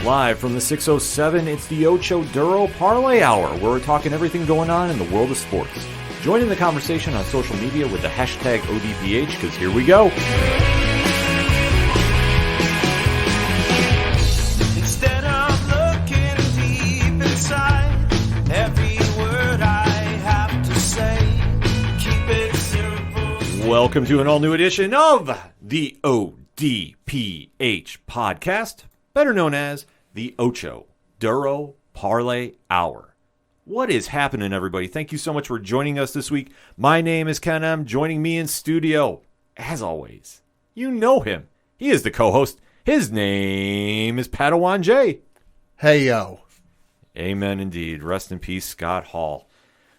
Live from the 607, it's the Ocho Duro Parlay Hour, where we're talking everything going on in the world of sports. Join in the conversation on social media with the hashtag ODPH, because here we go. Instead of looking deep inside, every word I have to say, keep it simple. Welcome to an all-new edition of the ODPH podcast, better known as the Ocho Duro Parlay Hour. What is happening, everybody? Thank you so much for joining us this week. My name is Ken M. Joining me in studio, as always, you know him. He is the co-host. His name is Padawan J. Hey, yo. Amen, indeed. Rest in peace, Scott Hall.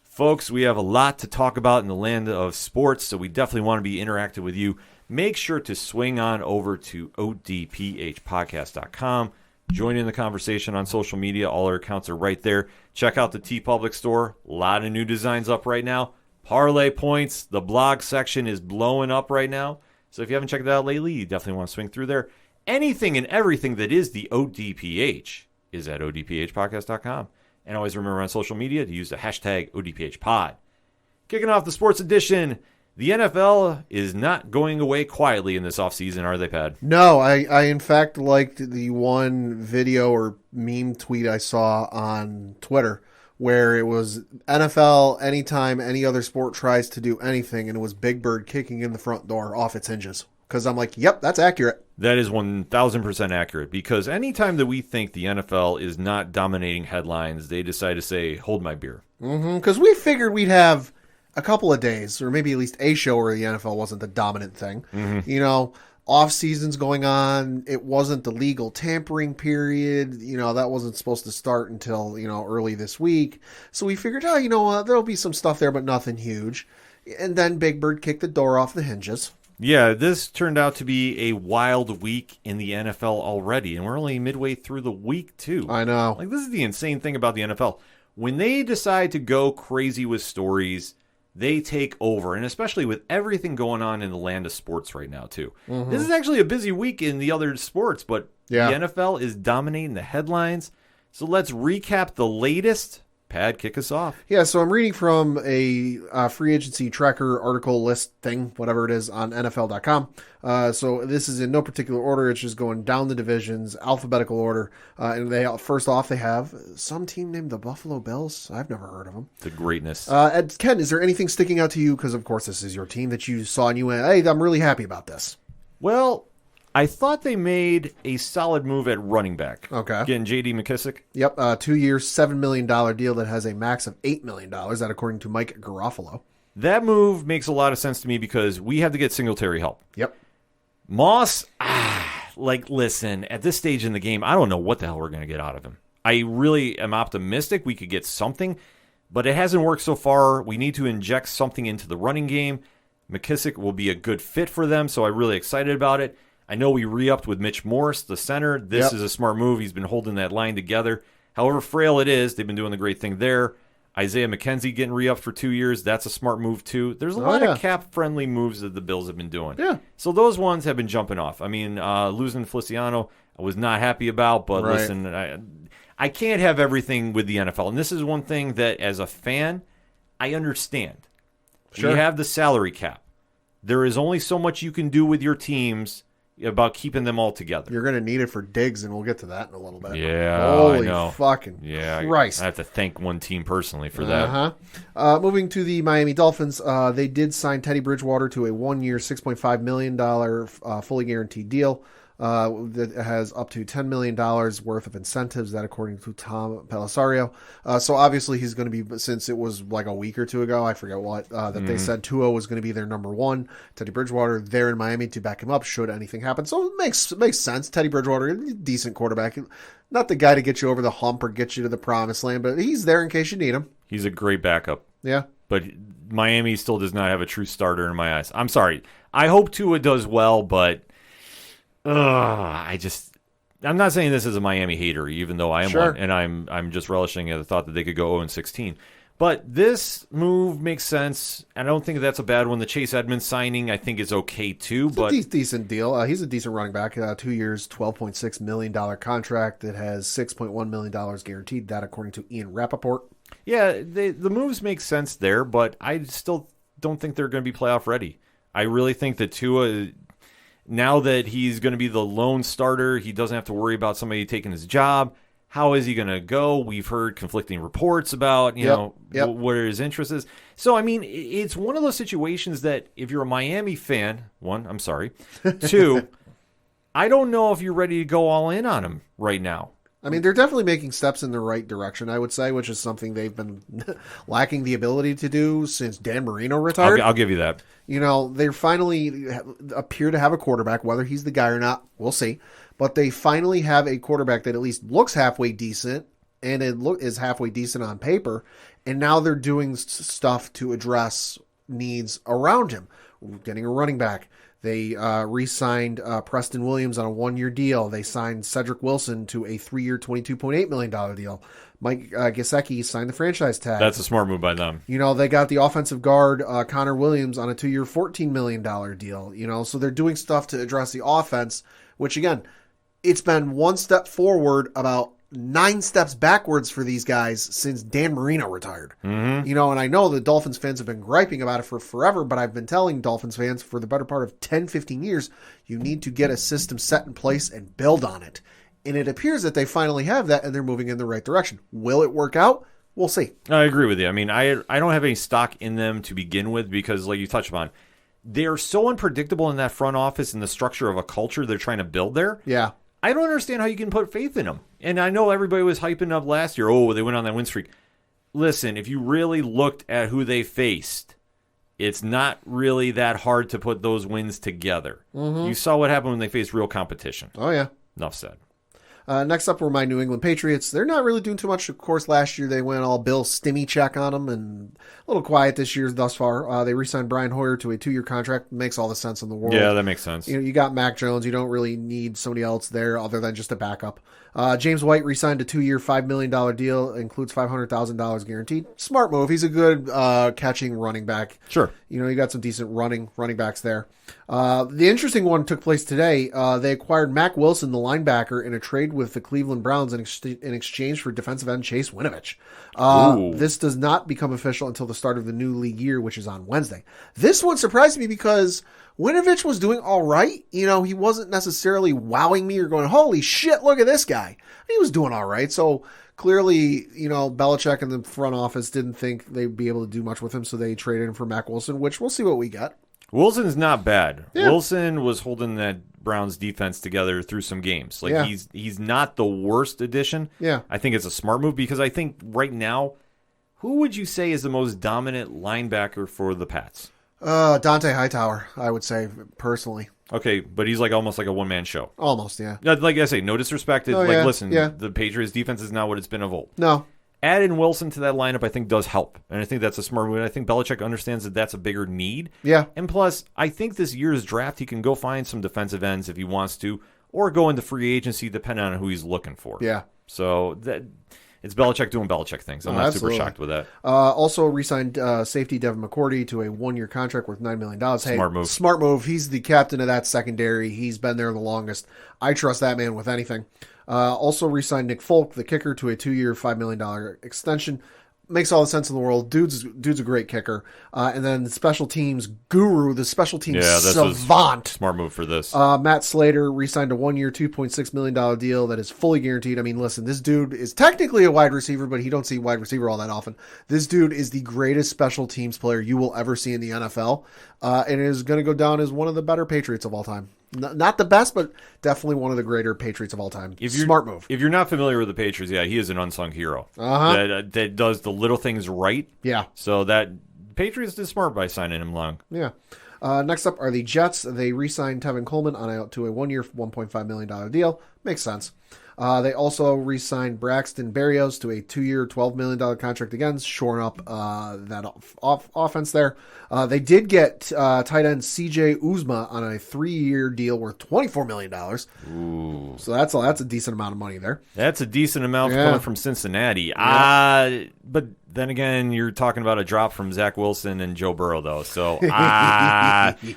Folks, we have a lot to talk about in the land of sports, so we definitely want to be interactive with you. Make sure to swing on over to odphpodcast.com. Join in the conversation on social media. All our accounts are right there. Check out the TeePublic store. A lot of new designs up right now. Parlay points. The blog section is blowing up right now. So if you haven't checked it out lately, you definitely want to swing through there. Anything and everything that is the ODPH is at odphpodcast.com. And always remember on social media to use the hashtag ODPHpod. Kicking off the sports edition, the NFL is not going away quietly in this offseason, are they, Pad? No, I in fact liked the one video or meme tweet I saw on Twitter where it was NFL anytime any other sport tries to do anything, and it was Big Bird kicking in the front door off its hinges. Because I'm like, yep, that's accurate. That is 1,000% accurate, because anytime that we think the NFL is not dominating headlines, they decide to say, hold my beer. Because we figured we'd have a couple of days, or maybe at least a show where the NFL wasn't the dominant thing. You know, off season's going on. It wasn't the legal tampering period. You know, that wasn't supposed to start until, early this week. So we figured, there'll be some stuff there, but nothing huge. And then Big Bird kicked the door off the hinges. Yeah, this turned out to be a wild week in the NFL already, and we're only midway through the week, too. I know. Like, this is the insane thing about the NFL. When they decide to go crazy with stories, they take over, and especially with everything going on in the land of sports right now, too. This is actually a busy week in the other sports, but the NFL is dominating the headlines. So let's recap the latest. Pad, kick us off. Yeah, so I'm reading from a free agency tracker article list thing, whatever it is, on NFL.com. So this is in no particular order. It's just going down the divisions, alphabetical order. And first off, they have some team named the Buffalo Bills. I've never heard of them. The greatness. Ken, is there anything sticking out to you? Because, of course, this is your team that you saw and you went, hey, I'm really happy about this. Well, I thought they made a solid move at running back. Okay. Getting J.D. McKissick. Yep, 2 year, $7 million deal that has a max of $8 million, that according to Mike Garofalo. That move makes a lot of sense to me because we have to get Singletary help. Yep. Moss, listen, at this stage in the game, I don't know what the hell we're going to get out of him. I really am optimistic we could get something, but it hasn't worked so far. We need to inject something into the running game. McKissick will be a good fit for them, so I'm really excited about it. I know we re-upped with Mitch Morris, the center. This is a smart move. He's been holding that line together. However frail it is, they've been doing the great thing there. Isaiah McKenzie getting re-upped for 2 years. That's a smart move, too. There's a lot of cap-friendly moves that the Bills have been doing. Yeah. So those ones have been jumping off. I mean, losing Feliciano, I was not happy about, but listen, I can't have everything with the NFL. And this is one thing that, as a fan, I understand. Sure. You have the salary cap. There is only so much you can do with your teams about keeping them all together. You're going to need it for Diggs, and we'll get to that in a little bit. Yeah, Holy I know. Fucking Christ. I have to thank one team personally for that. Moving to the Miami Dolphins, they did sign Teddy Bridgewater to a 1 year, $6.5 million fully guaranteed deal. That has up to $10 million worth of incentives, that according to Tom Pelissero. So obviously he's going to be, since it was like a week or two ago, I forget what, they said Tua was going to be their number one. Teddy Bridgewater there in Miami to back him up should anything happen. So it makes sense. Teddy Bridgewater, decent quarterback. Not the guy to get you over the hump or get you to the promised land, but he's there in case you need him. He's a great backup. Yeah. But Miami still does not have a true starter in my eyes. I'm sorry. I hope Tua does well, but I'm not saying this as a Miami hater, even though I am one, and I'm just relishing at the thought that they could go 0-16. But this move makes sense. I don't think that's a bad one. The Chase Edmonds signing, I think, is okay too. But it's a decent deal. He's a decent running back. 2 years, $12.6 million contract that has $6.1 million guaranteed. That according to Ian Rappaport. Yeah, the moves make sense there, but I still don't think they're going to be playoff ready. I really think that Tua, now that he's going to be the lone starter, he doesn't have to worry about somebody taking his job. How is he going to go? We've heard conflicting reports about, what his interest is. So, I mean, it's one of those situations that if you're a Miami fan, one, I'm sorry. Two, I don't know if you're ready to go all in on him right now. I mean, they're definitely making steps in the right direction, I would say, which is something they've been lacking the ability to do since Dan Marino retired. I'll give you that. They finally appear to have a quarterback, whether he's the guy or not, we'll see. But they finally have a quarterback that at least looks halfway decent, and it is halfway decent on paper. And now they're doing stuff to address needs around him. Getting a running back. They re-signed Preston Williams on a 1-year deal. They signed Cedric Wilson to a 3-year, $22.8 million deal. Mike Gesicki signed the franchise tag. That's a smart move by them. They got the offensive guard, Connor Williams, on a 2-year, $14 million deal. So they're doing stuff to address the offense, which, again, it's been one step forward, about 9 steps backwards for these guys since Dan Marino retired. Mm-hmm. And I know the Dolphins fans have been griping about it for forever, but I've been telling Dolphins fans for the better part of 10, 15 years, you need to get a system set in place and build on it. And it appears that they finally have that, and they're moving in the right direction. Will it work out? We'll see. I agree with you. I mean, I don't have any stock in them to begin with because, like you touched upon, they're so unpredictable in that front office and the structure of a culture they're trying to build there. Yeah. I don't understand how you can put faith in them. And I know everybody was hyping up last year. Oh, they went on that win streak. Listen, if you really looked at who they faced, it's not really that hard to put those wins together. Mm-hmm. You saw what happened when they faced real competition. Oh, yeah. Enough said. Next up were my New England Patriots. They're not really doing too much. Of course, last year they went all Bill Stimmy check on them, and a little quiet this year thus far. They re-signed Brian Hoyer to a 2-year contract. Makes all the sense in the world. Yeah, that makes sense. You got Mac Jones. You don't really need somebody else there other than just a backup. James White re-signed a 2-year, $5 million deal. Includes $500,000 guaranteed. Smart move. He's a good catching running back. Sure. You got some decent running backs there. The interesting one took place today. They acquired Mac Wilson, the linebacker, in a trade with the Cleveland Browns in exchange for defensive end Chase Winovich. This does not become official until the start of the new league year, which is on Wednesday. This one surprised me because Winovich was doing all right. He wasn't necessarily wowing me or going, holy shit, look at this guy. He was doing all right. So clearly, Belichick and the front office didn't think they'd be able to do much with him, so they traded him for Mac Wilson, which we'll see what we get. Wilson's not bad. Yeah. Wilson was holding that Browns defense together through some games. He's not the worst addition. Yeah. I think it's a smart move because I think right now, who would you say is the most dominant linebacker for the Pats? Dante Hightower, I would say, personally. Okay, but he's almost like a one-man show. Almost, yeah. Like I say, no disrespect. Listen, yeah. The Patriots defense is not what it's been of old. No. Adding Wilson to that lineup, I think, does help. And I think that's a smart move. And I think Belichick understands that that's a bigger need. Yeah. And plus, I think this year's draft, he can go find some defensive ends if he wants to, or go into free agency depending on who he's looking for. Yeah. So it's Belichick doing Belichick things. I'm not absolutely. super shocked with that. Also re-signed safety Devin McCourty to a 1-year contract worth $9 million. Hey, Smart move. Smart move. He's the captain of that secondary. He's been there the longest. I trust that man with anything. Also re-signed Nick Folk, the kicker, to a 2-year, $5 million extension. Makes all the sense in the world. Dude's a great kicker. And then the special teams guru, the special teams savant. Smart move for this. Matt Slater re-signed a 1-year, $2.6 million deal that is fully guaranteed. I mean, listen, this dude is technically a wide receiver, but he don't see wide receiver all that often. This dude is the greatest special teams player you will ever see in the NFL. And is going to go down as one of the better Patriots of all time. Not the best, but definitely one of the greater Patriots of all time. Smart move. If you're not familiar with the Patriots, yeah, he is an unsung hero. That does the little things right. Yeah. So that Patriots did smart by signing him long. Yeah. Next up are the Jets. They re-signed Tevin Coleman to a 1-year, $1.5 million deal. Makes sense. They also re-signed Braxton Berrios to a 2-year, $12 million contract, again, shoring up that offense there. They did get tight end C.J. Uzma on a 3-year deal worth $24 million. Ooh. So that's a decent amount of money there. That's a decent amount coming from Cincinnati. Yeah. But Then again, you're talking about a drop from Zach Wilson and Joe Burrow, though. So,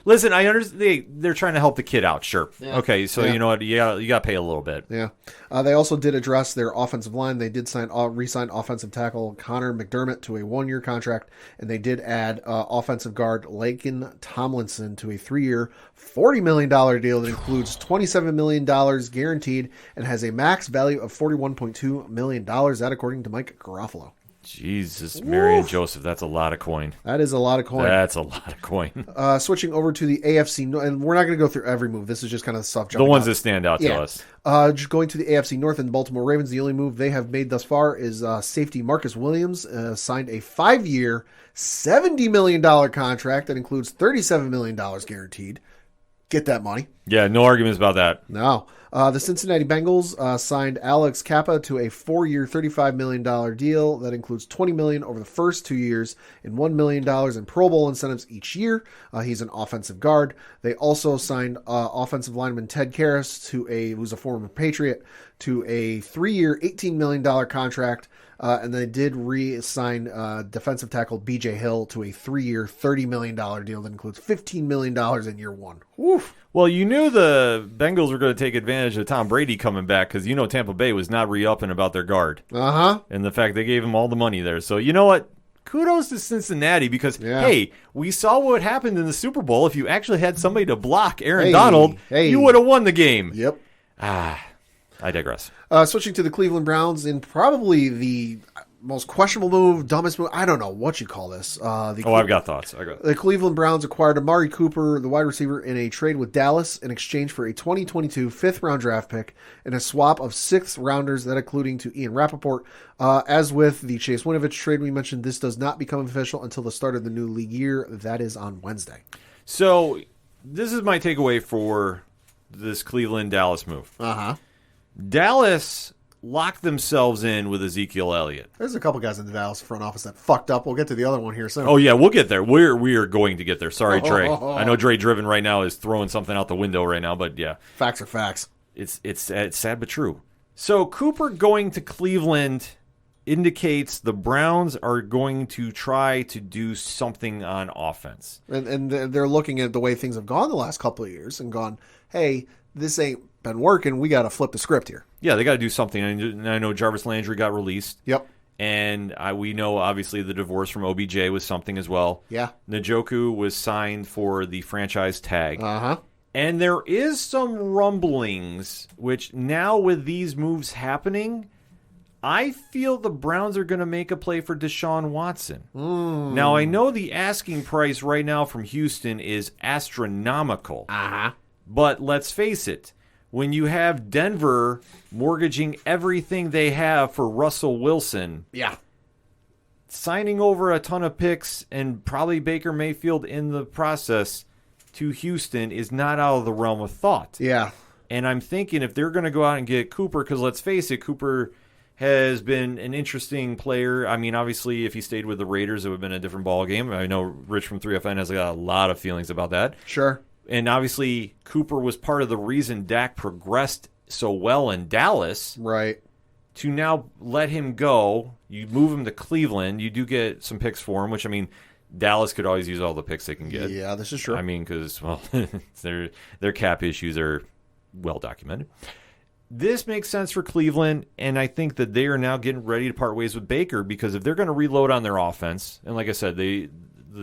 listen, I understand they're trying to help the kid out. Sure. Yeah. Okay, so you know what? You got to pay a little bit. Yeah. They also did address their offensive line. They did re-sign offensive tackle Connor McDermott to a 1-year contract, and they did add offensive guard Laken Tomlinson to a 3-year, $40 million deal that includes $27 million guaranteed and has a max value of $41.2 million. That according to Mike Garofalo. Jesus, Mary and Joseph, that's a lot of coin. That is a lot of coin. That's a lot of coin. Switching over to the AFC, and we're not going to go through every move. This is just kind of the stuff. The ones that stand out to us. Just going to the AFC North and Baltimore Ravens, the only move they have made thus far is safety Marcus Williams signed a 5-year, $70 million contract that includes $37 million guaranteed. Get that money. Yeah, no arguments about that. No. The Cincinnati Bengals signed Alex Kappa to a 4-year, $35 million deal that includes $20 million over the first 2 years and $1 million in Pro Bowl incentives each year. He's an offensive guard. They also signed offensive lineman Ted Karras who's a former Patriot, to a 3-year, $18 million contract. And they did re-sign defensive tackle B.J. Hill to a 3-year, $30 million deal that includes $15 million in year 1. Oof. Well, you knew the Bengals were going to take advantage of Tom Brady coming back because you know Tampa Bay was not re-upping about their guard. Uh-huh. And the fact they gave him all the money there. So you know what? Kudos to Cincinnati because, hey, we saw what happened in the Super Bowl. If you actually had somebody to block Aaron Donald, you would have won the game. Yep. I digress. Switching to the Cleveland Browns in probably the most questionable move, dumbest move. I don't know what you call this. I've got thoughts. The Cleveland Browns acquired Amari Cooper, the wide receiver, in a trade with Dallas in exchange for a 2022 5th-round draft pick and a swap of 6th-rounders, that including to Ian Rappaport. As with the Chase Winovich trade we mentioned, this does not become official until the start of the new league year. That is on Wednesday. So this is my takeaway for this Cleveland-Dallas move. Uh-huh. Dallas locked themselves in with Ezekiel Elliott. There's a couple guys in the Dallas front office that fucked up. We'll get to the other one here soon. Oh, yeah, we'll get there. We are going to get there. Sorry, Dre. I know Dre Driven right now is throwing something out the window right now, but yeah. Facts are facts. It's sad but true. So Cooper going to Cleveland indicates the Browns are going to try to do something on offense. And they're looking at the way things have gone the last couple of years and gone, hey, this ain't been working. We got to flip the script here. Yeah, they got to do something. And I know Jarvis Landry got released. Yep. And we know, obviously, the divorce from OBJ was something as well. Yeah. Njoku was signed for the franchise tag. Uh-huh. And there is some rumblings, which now with these moves happening, I feel the Browns are going to make a play for Deshaun Watson. Now, I know the asking price right now from Houston is astronomical. Uh-huh. But let's face it, when you have Denver mortgaging everything they have for Russell Wilson, signing over a ton of picks and probably Baker Mayfield in the process to Houston is not out of the realm of thought. Yeah. And I'm thinking if they're going to go out and get Cooper, because let's face it, Cooper has been an interesting player. I mean, obviously, if he stayed with the Raiders, it would have been a different ball game. I know Rich from 3FN has got a lot of feelings about that. Sure. And obviously, Cooper was part of the reason Dak progressed so well in Dallas. Right. To now let him go, you move him to Cleveland. You do get some picks for him, which, I mean, Dallas could always use all the picks they can get. Yeah, this is true. I mean, because, well, their cap issues are well documented. This makes sense for Cleveland, and I think that they are now getting ready to part ways with Baker because if they're going to reload on their offense, and like I said, the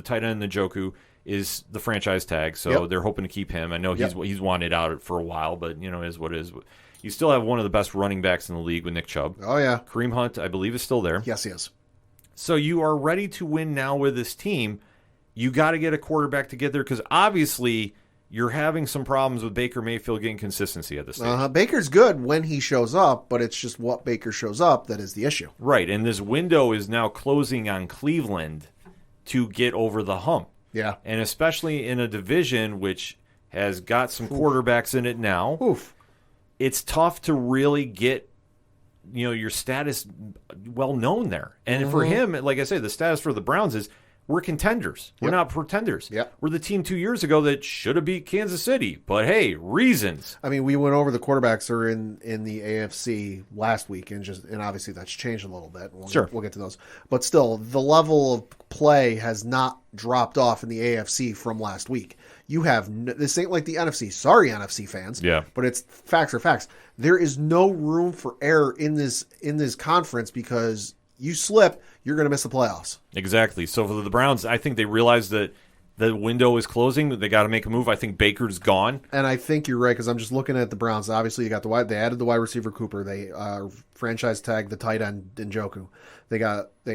tight end Njoku is the franchise tag, so they're hoping to keep him. I know he's wanted out for a while, but you know, is what it is. You still have one of the best running backs in the league with Nick Chubb. Oh yeah, Kareem Hunt, I believe, is still there. Yes, he is. So you are ready to win now with this team. You got to get a quarterback together because obviously you're having some problems with Baker Mayfield getting consistency at this stage. Baker's good when he shows up, but it's just what Baker shows up that is the issue. Right, and this window is now closing on Cleveland to get over the hump. Yeah. And especially in a division which has got some quarterbacks in it now. Oof. It's tough to really get, your status well known there. And for him, like I say, the status for the Browns is we're contenders. We're Yep. not pretenders. Yep. We're the team 2 years ago that should have beat Kansas City. But hey, reasons. I mean, we went over the quarterbacks are in the AFC last week, and obviously that's changed a little bit. We'll get to those, but still, the level of play has not dropped off in the AFC from last week. You have this ain't like the NFC. Sorry, NFC fans. Yeah. But it's facts are facts. There is no room for error in this conference because you slip, you're going to miss the playoffs. Exactly. So for the Browns, I think they realized that the window is closing. They got to make a move. I think Baker's gone. And I think you're right because I'm just looking at the Browns. Obviously, you got they added the wide receiver Cooper. They franchise tagged the tight end Njoku. They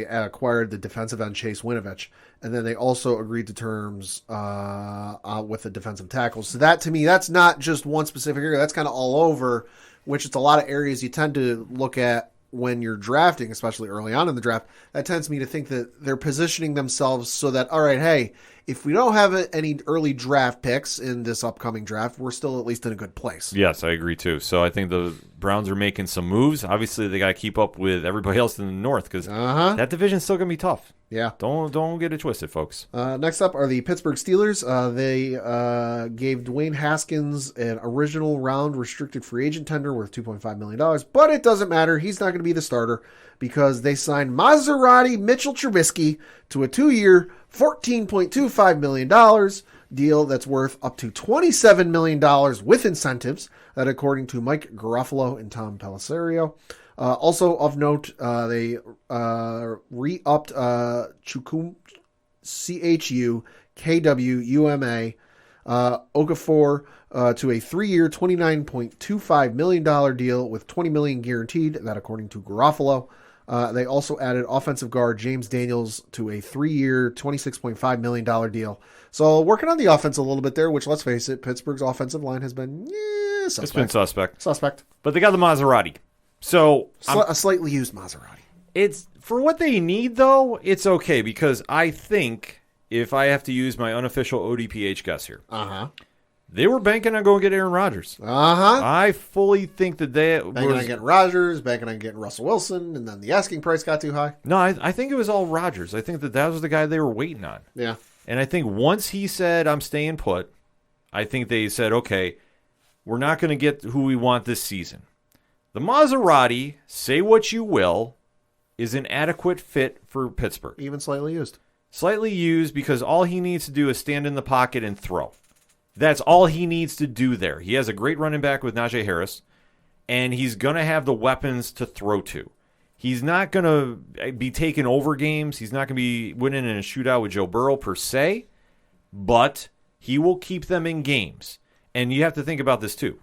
acquired the defensive end Chase Winovich, and then they also agreed to terms with the defensive tackles. So that to me, that's not just one specific area. That's kind of all over, which it's a lot of areas you tend to look at when you're drafting, especially early on in the draft. That tends me to think that they're positioning themselves so that, all right, hey, if we don't have any early draft picks in this upcoming draft, we're still at least in a good place. Yes, I agree too. So I think the Browns are making some moves. Obviously, they got to keep up with everybody else in the North because that division's still going to be tough. Yeah. Don't get it twisted, folks. Next up are the Pittsburgh Steelers. They gave Dwayne Haskins an original round restricted free agent tender worth $2.5 million, but it doesn't matter. He's not going to be the starter because they signed Maserati Mitchell Trubisky to a 2-year, $14.25 million deal that's worth up to $27 million with incentives, that according to Mike Garofalo and Tom Pellisario. Also of note, they re-upped Chukwuma Okafor to a 3-year, $29.25 million deal with $20 million guaranteed, that according to Garofalo. They also added offensive guard James Daniels to a 3-year, $26.5 million deal. So working on the offense a little bit there, which, let's face it, Pittsburgh's offensive line has been suspect. It's been suspect. But they got the Maserati. So a slightly used Maserati. It's for what they need, though, it's okay because I think if I have to use my unofficial ODPH guess here, they were banking on going to get Aaron Rodgers. I fully think that they banking on getting Rodgers, banking on getting Russell Wilson, and then the asking price got too high. No, I think it was all Rodgers. I think that was the guy they were waiting on. Yeah. And I think once he said, I'm staying put, I think they said, okay, we're not going to get who we want this season. The Maserati, say what you will, is an adequate fit for Pittsburgh. Even slightly used. Slightly used because all he needs to do is stand in the pocket and throw. That's all he needs to do there. He has a great running back with Najee Harris, and he's going to have the weapons to throw to. He's not going to be taking over games. He's not going to be winning in a shootout with Joe Burrow per se, but he will keep them in games. And you have to think about this too.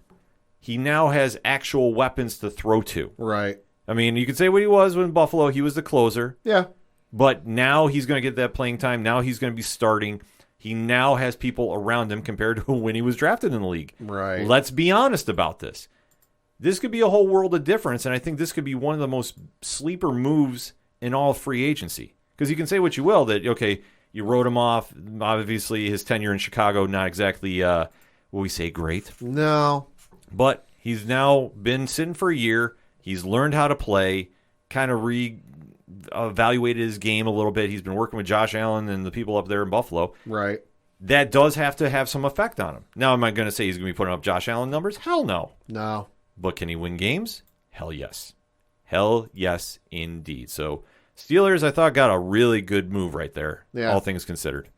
He now has actual weapons to throw to. Right. I mean, you could say what he was in Buffalo. He was the closer. Yeah. But now he's going to get that playing time. Now he's going to be starting. He now has people around him compared to when he was drafted in the league. Right. Let's be honest about this. This could be a whole world of difference, and I think this could be one of the most sleeper moves in all free agency. Because you can say what you will, that, okay, you wrote him off. Obviously, his tenure in Chicago, not exactly, what we say, great. No. But he's now been sitting for a year. He's learned how to play, kind of evaluated his game a little bit. He's been working with Josh Allen and the people up there in Buffalo. Right. That does have to have some effect on him. Now, am I going to say he's going to be putting up Josh Allen numbers? Hell no. No. But can he win games? Hell yes. Hell yes, indeed. So Steelers, I thought, got a really good move right there, all things considered.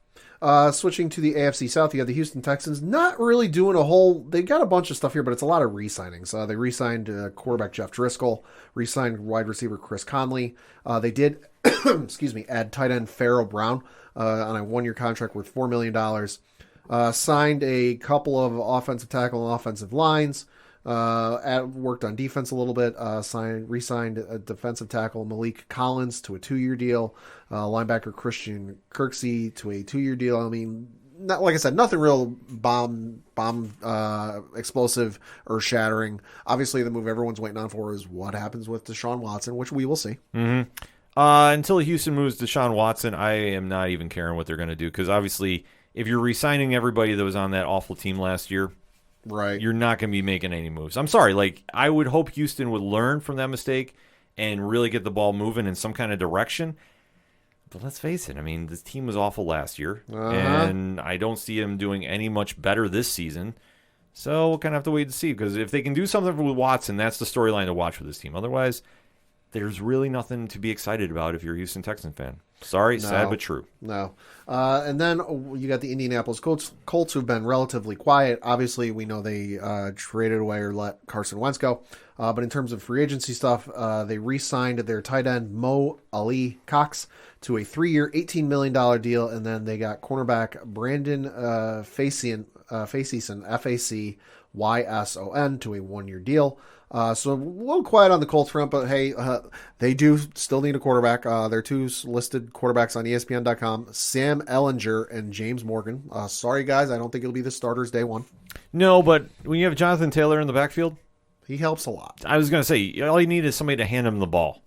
Switching to the AFC South, you got the Houston Texans. Not really doing a whole... They got a bunch of stuff here, but it's a lot of re-signings. They re-signed quarterback Jeff Driscoll, re-signed wide receiver Chris Conley. They did, add tight end Pharaoh Brown on a 1-year contract worth $4 million. Signed a couple of offensive tackle and offensive lines. Worked on defense a little bit. Re-signed a defensive tackle Malik Collins to a 2-year deal. Linebacker Christian Kirksey to a 2-year deal. I mean, not, like I said, nothing real bomb explosive or shattering. Obviously, the move everyone's waiting on for is what happens with Deshaun Watson, which we will see. Mm-hmm. Until Houston moves Deshaun Watson, I am not even caring what they're going to do because obviously, if you're re-signing everybody that was on that awful team last year, right, you're not going to be making any moves. I'm sorry. Like, I would hope Houston would learn from that mistake and really get the ball moving in some kind of direction. But let's face it. I mean, this team was awful last year, and I don't see him doing any much better this season. So we'll kind of have to wait to see, because if they can do something with Watson, that's the storyline to watch with this team. Otherwise, there's really nothing to be excited about if you're a Houston Texans fan. Sorry, sad but true. No. And then you got the Indianapolis Colts who've been relatively quiet. Obviously, we know they traded away or let Carson Wentz go. But in terms of free agency stuff, they re-signed their tight end Mo Ali Cox to a 3-year, $18 million deal. And then they got cornerback Brandon Facyson, F-A-C-Y-S-O-N, to a 1-year deal. So a little quiet on the Colts front, but hey, they do still need a quarterback. Their two listed quarterbacks on ESPN.com, Sam Ellinger and James Morgan. Sorry, guys, I don't think it'll be the starters day one. No, but when you have Jonathan Taylor in the backfield, he helps a lot. I was going to say, all you need is somebody to hand him the ball.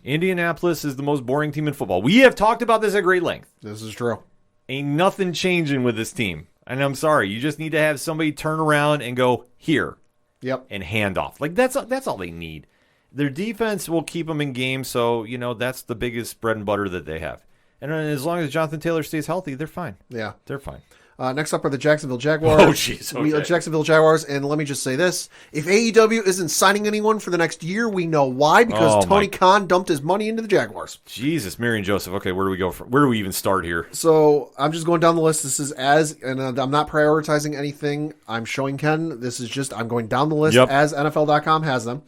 Indianapolis is the most boring team in football. We have talked about this at great length. This is true. Ain't nothing changing with this team. And I'm sorry, you just need to have somebody turn around and go, here. Yep. And hand off. Like, that's all they need. Their defense will keep them in games, so, that's the biggest bread and butter that they have. And as long as Jonathan Taylor stays healthy, they're fine. Yeah. They're fine. Next up are the Jacksonville Jaguars. Oh, jeez. Okay. Jacksonville Jaguars, and let me just say this. If AEW isn't signing anyone for the next year, we know why, because Tony Khan dumped his money into the Jaguars. Jesus, Mary and Joseph. Okay, where do we go from? Where do we even start here? So I'm just going down the list. This is and I'm not prioritizing anything. I'm showing Ken. This is just, I'm going down the list as NFL.com has them.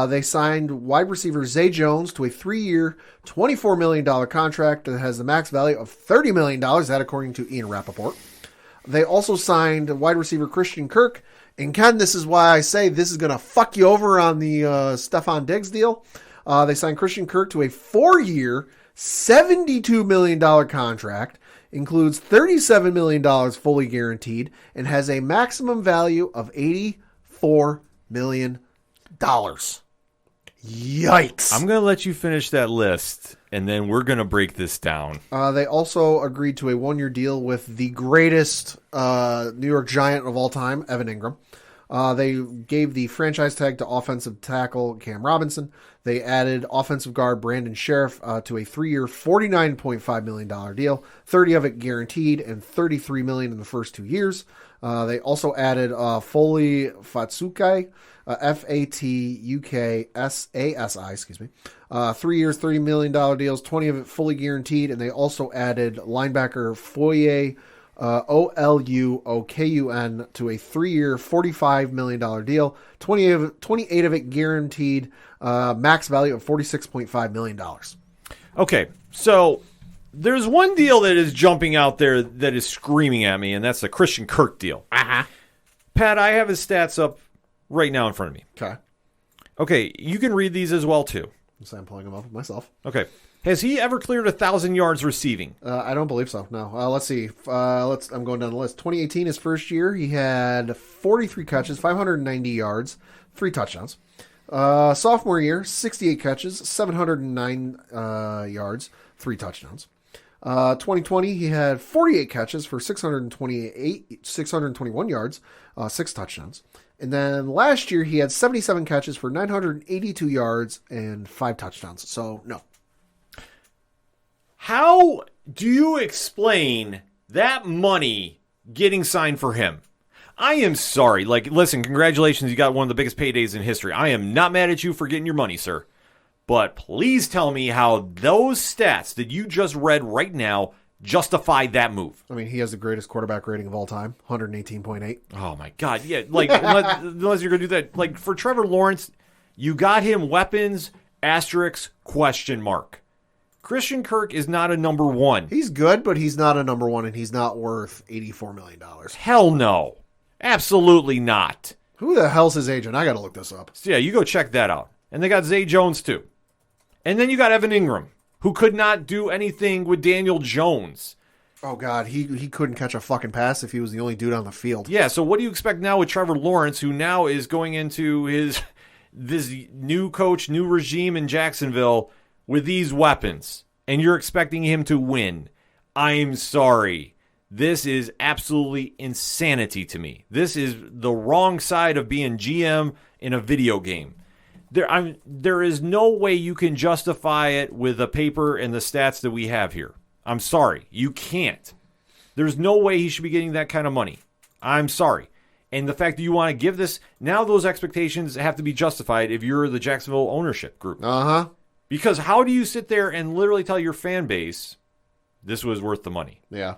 They signed wide receiver Zay Jones to a 3-year, $24 million contract that has the max value of $30 million, that according to Ian Rappaport. They also signed wide receiver Christian Kirk. And Ken, this is why I say this is going to fuck you over on the Stephon Diggs deal. They signed Christian Kirk to a 4-year, $72 million contract, includes $37 million fully guaranteed, and has a maximum value of $84 million. Yikes. I'm going to let you finish that list, and then we're going to break this down. They also agreed to a 1-year deal with the greatest New York Giant of all time, Evan Ingram. They gave the franchise tag to offensive tackle Cam Robinson. They added offensive guard Brandon Sheriff to a 3-year, $49.5 million deal, 30 of it guaranteed and $33 million in the first 2 years. They also added Foley Fatsukai, Fatukasasi, 3 years, $30 million deals, 20 of it fully guaranteed, and they also added linebacker Foye Olukun to a 3-year, $45 million deal, 28 of it guaranteed, max value of $46.5 million. Okay, so there's one deal that is jumping out there that is screaming at me, and that's the Christian Kirk deal. Uh-huh. Pat, I have his stats up right now in front of me. Okay, you can read these as well, too. So I'm pulling them up myself. Okay. Has he ever cleared 1,000 yards receiving? I don't believe so, no. Let's see. I'm going down the list. 2018, his first year, he had 43 catches, 590 yards, 3 touchdowns. Sophomore year, 68 catches, 709 yards, 3 touchdowns. 2020, he had 48 catches for 621 yards, 6 touchdowns. And then last year, he had 77 catches for 982 yards and 5 touchdowns. So, no. How do you explain that money getting signed for him? I am sorry. Listen, congratulations. You got one of the biggest paydays in history. I am not mad at you for getting your money, sir. But please tell me how those stats that you just read right now justify that move. I mean, he has the greatest quarterback rating of all time, 118.8. Oh, my God. Yeah, unless you're going to do that. For Trevor Lawrence, you got him weapons, asterisk, question mark. Christian Kirk is not a number 1. He's good, but he's not a number 1, and he's not worth $84 million. Hell no. Absolutely not. Who the hell's his agent? I got to look this up. So, yeah, you go check that out. And they got Zay Jones, too. And then you got Evan Ingram, who could not do anything with Daniel Jones. Oh, God, he couldn't catch a fucking pass if he was the only dude on the field. Yeah, so what do you expect now with Trevor Lawrence, who now is going into this new coach, new regime in Jacksonville with these weapons, and you're expecting him to win? I'm sorry. This is absolutely insanity to me. This is the wrong side of being GM in a video game. There is no way you can justify it with the paper and the stats that we have here. I'm sorry. You can't. There's no way he should be getting that kind of money. I'm sorry. And the fact that you want to give this, now those expectations have to be justified if you're the Jacksonville ownership group. Uh-huh. Because how do you sit there and literally tell your fan base this was worth the money? Yeah.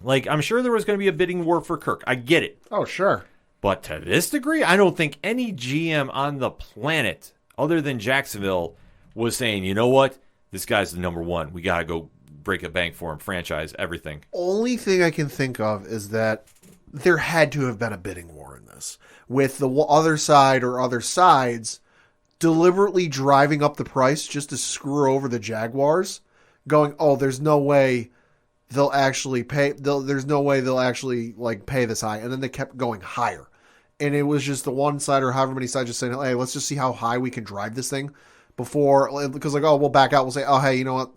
Like, I'm sure there was going to be a bidding war for Kirk. I get it. Oh, sure. But to this degree, I don't think any GM on the planet other than Jacksonville was saying, you know what? This guy's the number one. We got to go break a bank for him, franchise, everything. Only thing I can think of is that there had to have been a bidding war in this, with the other side or other sides deliberately driving up the price just to screw over the Jaguars, going, oh, there's no way they'll actually pay. There's no way they'll actually like pay this high. And then they kept going higher. And it was just the one side or however many sides just saying, hey, let's just see how high we can drive this thing before, because like, oh, we'll back out. We'll say, oh, hey, you know what?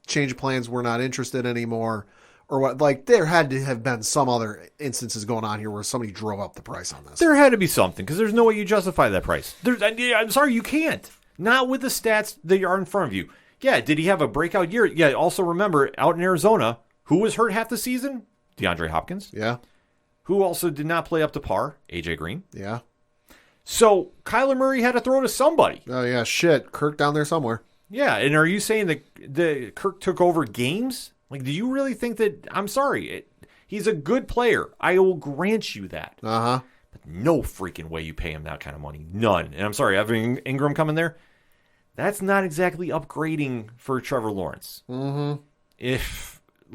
Change of plans. We're not interested anymore. Or what? Like, there had to have been some other instances going on here where somebody drove up the price on this. There had to be something, because there's no way you justify that price. I'm sorry, you can't. Not with the stats that are in front of you. Yeah, did he have a breakout year? Yeah, also remember, out in Arizona, who was hurt half the season? DeAndre Hopkins. Yeah. Who also did not play up to par? AJ Green. Yeah. So Kyler Murray had to throw to somebody. Oh, yeah, shit. Kirk down there somewhere. Yeah, and are you saying that Kirk took over games? Like, do you really think that... I'm sorry. He's a good player. I will grant you that. Uh-huh. But no freaking way you pay him that kind of money. None. And I'm sorry, having Ingram coming there, that's not exactly upgrading for Trevor Lawrence. Mm-hmm.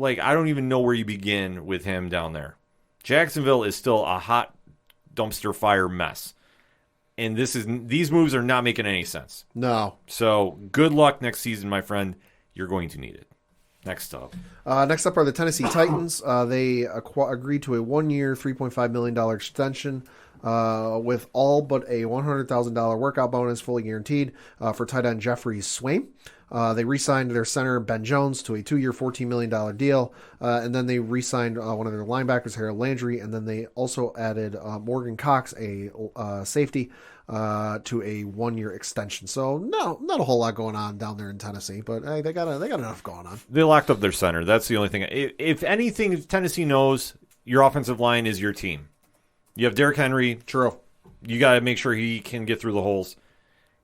I don't even know where you begin with him down there. Jacksonville is still a hot dumpster fire mess. And these moves are not making any sense. No. So good luck next season, my friend. You're going to need it. Next up. Next up are the Tennessee Titans. They agreed to a 1-year, $3.5 million extension with all but a $100,000 workout bonus fully guaranteed for tight end Jeffrey Swaim. They re-signed their center, Ben Jones, to a 2-year, $14 million deal. And then they re-signed one of their linebackers, Harold Landry. And then they also added Morgan Cox, a safety, to a 1-year extension. So no, not a whole lot going on down there in Tennessee, but hey, they got enough going on. They locked up their center. That's the only thing. If anything, Tennessee knows your offensive line is your team. You have Derrick Henry. True. You got to make sure he can get through the holes.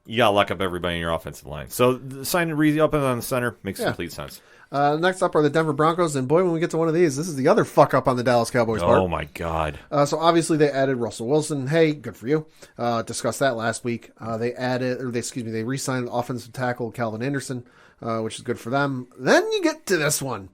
You got to lock up everybody in your offensive line. So signing Reed up on the center makes complete sense. Next up are the Denver Broncos, and boy, when we get to one of these, this is the other fuck up on the Dallas Cowboys part. Oh my God. So obviously they added Russell Wilson. Hey, good for you. Discussed that last week. They re-signed offensive tackle Calvin Anderson, which is good for them. Then you get to this one.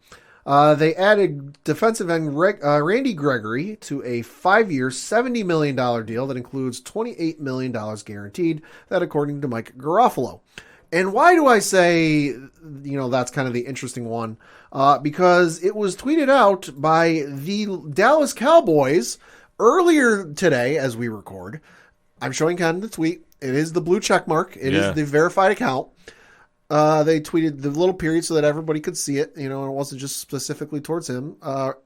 They added defensive end Randy Gregory to a 5-year, $70 million deal that includes $28 million guaranteed. That according to Mike Garofalo. And why do I say, that's kind of the interesting one? Because it was tweeted out by the Dallas Cowboys earlier today as we record. I'm showing Ken the tweet. It is the blue check mark. It is the verified account. They tweeted the little period so that everybody could see it, and it wasn't just specifically towards him.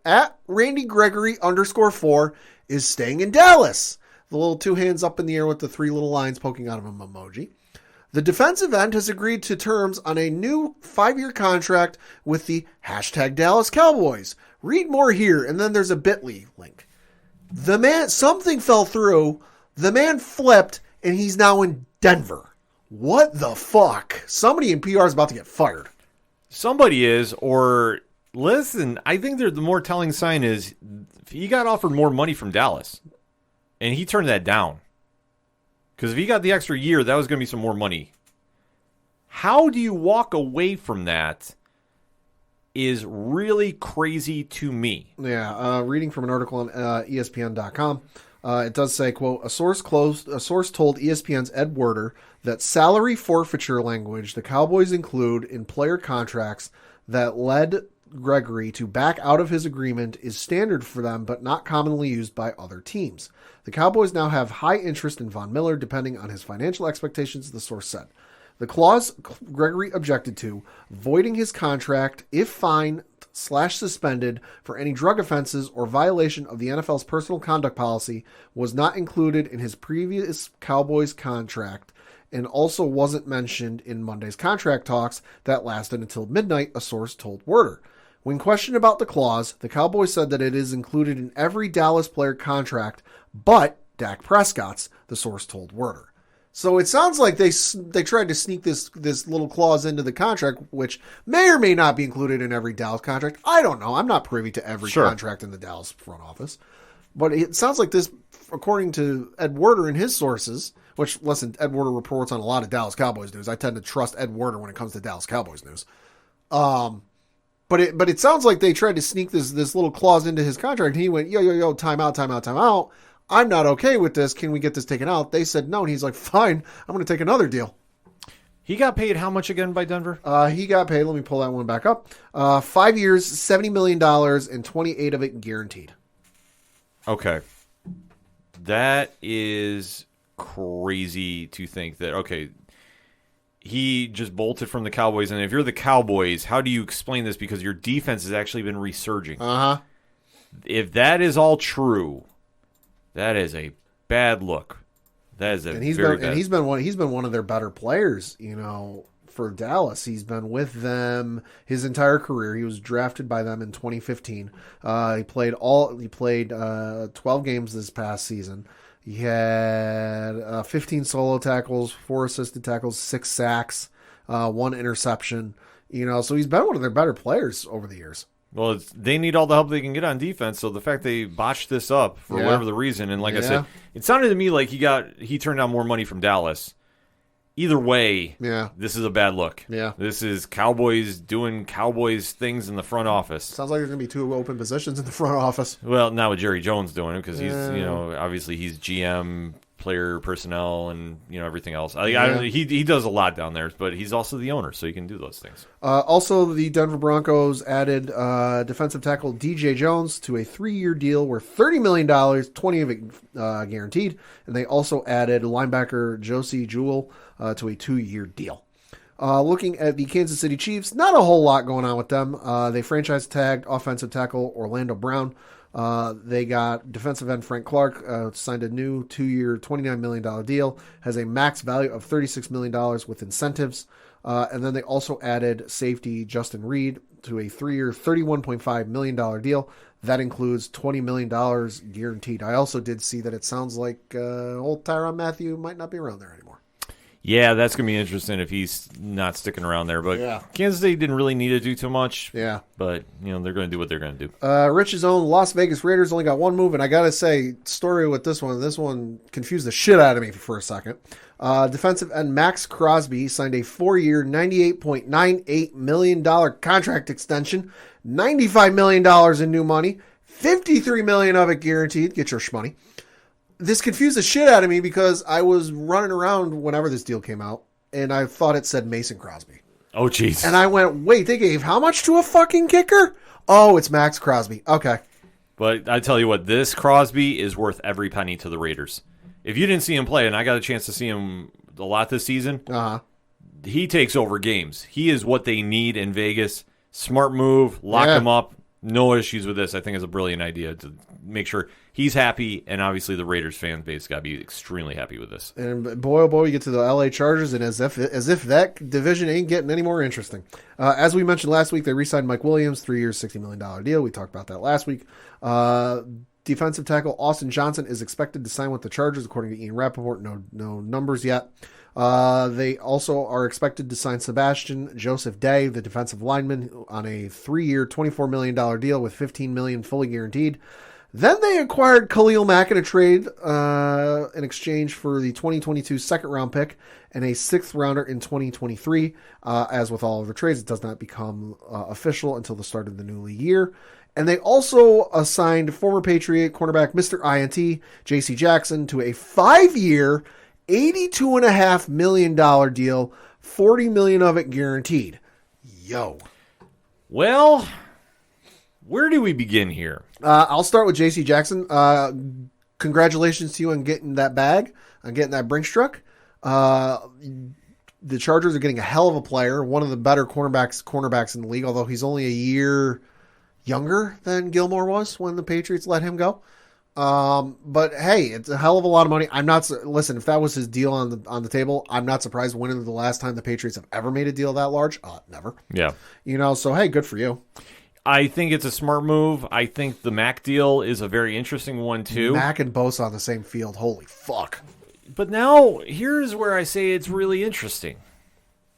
At Randy Gregory _4 is staying in Dallas. The little 2 hands up in the air with the 3 little lines poking out of him emoji. The defensive end has agreed to terms on a new 5-year contract with the #Dallas Cowboys. Read more here, and then there's a bit.ly link. The man, something fell through, the man flipped, and he's now in Denver. What the fuck? Somebody in PR is about to get fired. Somebody is, or listen, I think the more telling sign is he got offered more money from Dallas, and he turned that down. Because if he got the extra year, that was going to be some more money. How do you walk away from that is really crazy to me. Yeah, reading from an article on ESPN.com. It does say, quote, a source told ESPN's Ed Werder that salary forfeiture language the Cowboys include in player contracts that led Gregory to back out of his agreement is standard for them, but not commonly used by other teams. The Cowboys now have high interest in Von Miller, depending on his financial expectations, the source said. The clause Gregory objected to, voiding his contract if fined/suspended for any drug offenses or violation of the NFL's personal conduct policy, was not included in his previous Cowboys contract and also wasn't mentioned in Monday's contract talks that lasted until midnight, a source told Werder. When questioned about the clause, the Cowboys said that it is included in every Dallas player contract but Dak Prescott's, the source told Werder. So it sounds like they tried to sneak this little clause into the contract, which may or may not be included in every Dallas contract. I don't know. I'm not privy to every contract in the Dallas front office. But it sounds like this, according to Ed Werder and his sources, which, listen, Ed Werder reports on a lot of Dallas Cowboys news. I tend to trust Ed Werder when it comes to Dallas Cowboys news. But it sounds like they tried to sneak this little clause into his contract. And he went, yo, time out. I'm not okay with this. Can we get this taken out? They said no, and he's like, fine, I'm going to take another deal. He got paid how much again by Denver? He got paid, let me pull that one back up, 5 years, $70 million, and 28 of it guaranteed. Okay. That is crazy to think that, okay, he just bolted from the Cowboys, and if you're the Cowboys, how do you explain this? Because your defense has actually been resurging. Uh-huh. If that is all true, that is a bad look. That is he's been one of their better players, for Dallas. He's been with them his entire career. He was drafted by them in 2015. He played 12 games this past season. He had 15 solo tackles, 4 assisted tackles, 6 sacks, 1 interception. So he's been one of their better players over the years. Well, they need all the help they can get on defense, so the fact they botched this up for whatever the reason, and like I said, it sounded to me like he turned down more money from Dallas. Either way, this is a bad look. Yeah. This is Cowboys doing Cowboys things in the front office. Sounds like there's going to be 2 open positions in the front office. Well, now with Jerry Jones doing it, because he's, obviously he's GM, player personnel, and everything else. He does a lot down there, but he's also the owner, so he can do those things. Also, the Denver Broncos added defensive tackle DJ Jones to a 3-year deal worth $30 million, 20 of it guaranteed, and they also added linebacker Josie Jewell to a 2-year deal. Looking at the Kansas City Chiefs, not a whole lot going on with them. They franchise tagged offensive tackle Orlando Brown. They got defensive end Frank Clark, signed a new 2-year, $29 million deal, has a max value of $36 million with incentives. And then they also added safety Justin Reed to a 3-year, $31.5 million deal. That includes $20 million guaranteed. I also did see that it sounds like old Tyrann Mathieu might not be around there anymore. Yeah, that's going to be interesting if he's not sticking around there. But Kansas City didn't really need to do too much. Yeah. But, they're going to do what they're going to do. Rich's own Las Vegas Raiders only got one move, and I got to say, story with this one confused the shit out of me for a second. Defensive end Max Crosby signed a 4-year, $98.98 million contract extension, $95 million in new money, $53 million of it guaranteed. Get your shmoney. This confused the shit out of me because I was running around whenever this deal came out, and I thought it said Mason Crosby. Oh, jeez. And I went, wait, they gave how much to a fucking kicker? Oh, it's Max Crosby. Okay. But I tell you what, this Crosby is worth every penny to the Raiders. If you didn't see him play, and I got a chance to see him a lot this season, he takes over games. He is what they need in Vegas. Smart move, lock him up. No issues with this. I think it's a brilliant idea to make sure he's happy, and obviously the Raiders fan base got to be extremely happy with this. And boy, oh boy, we get to the LA Chargers, and as if that division ain't getting any more interesting. As we mentioned last week, they re-signed Mike Williams, 3 years, $60 million deal. We talked about that last week. Defensive tackle Austin Johnson is expected to sign with the Chargers, according to Ian Rappaport. No numbers yet. They also are expected to sign Sebastian Joseph Day, the defensive lineman, on a 3-year, $24 million deal with $15 million fully guaranteed. Then they acquired Khalil Mack in a trade in exchange for the 2022 second-round pick and a 6th-rounder in 2023. As with all of the trades, it does not become official until the start of the new league year. And they also assigned former Patriot cornerback Mr. INT, J.C. Jackson, to a 5-year, $82.5 million deal, $40 million of it guaranteed. Yo. Well, where do we begin here? I'll start with J.C. Jackson. Congratulations to you on getting that bag, on getting that Brinks truck. The Chargers are getting a hell of a player, one of the better cornerbacks in the league, although he's only a year younger than Gilmore was when the Patriots let him go. But hey, it's a hell of a lot of money. Listen, if that was his deal on the table, I'm not surprised. When is the last time the Patriots have ever made a deal that large? Never. Yeah. So hey, good for you. I think it's a smart move. I think the Mac deal is a very interesting one, too. Mac and Bosa on the same field. Holy fuck. But now, here's where I say it's really interesting.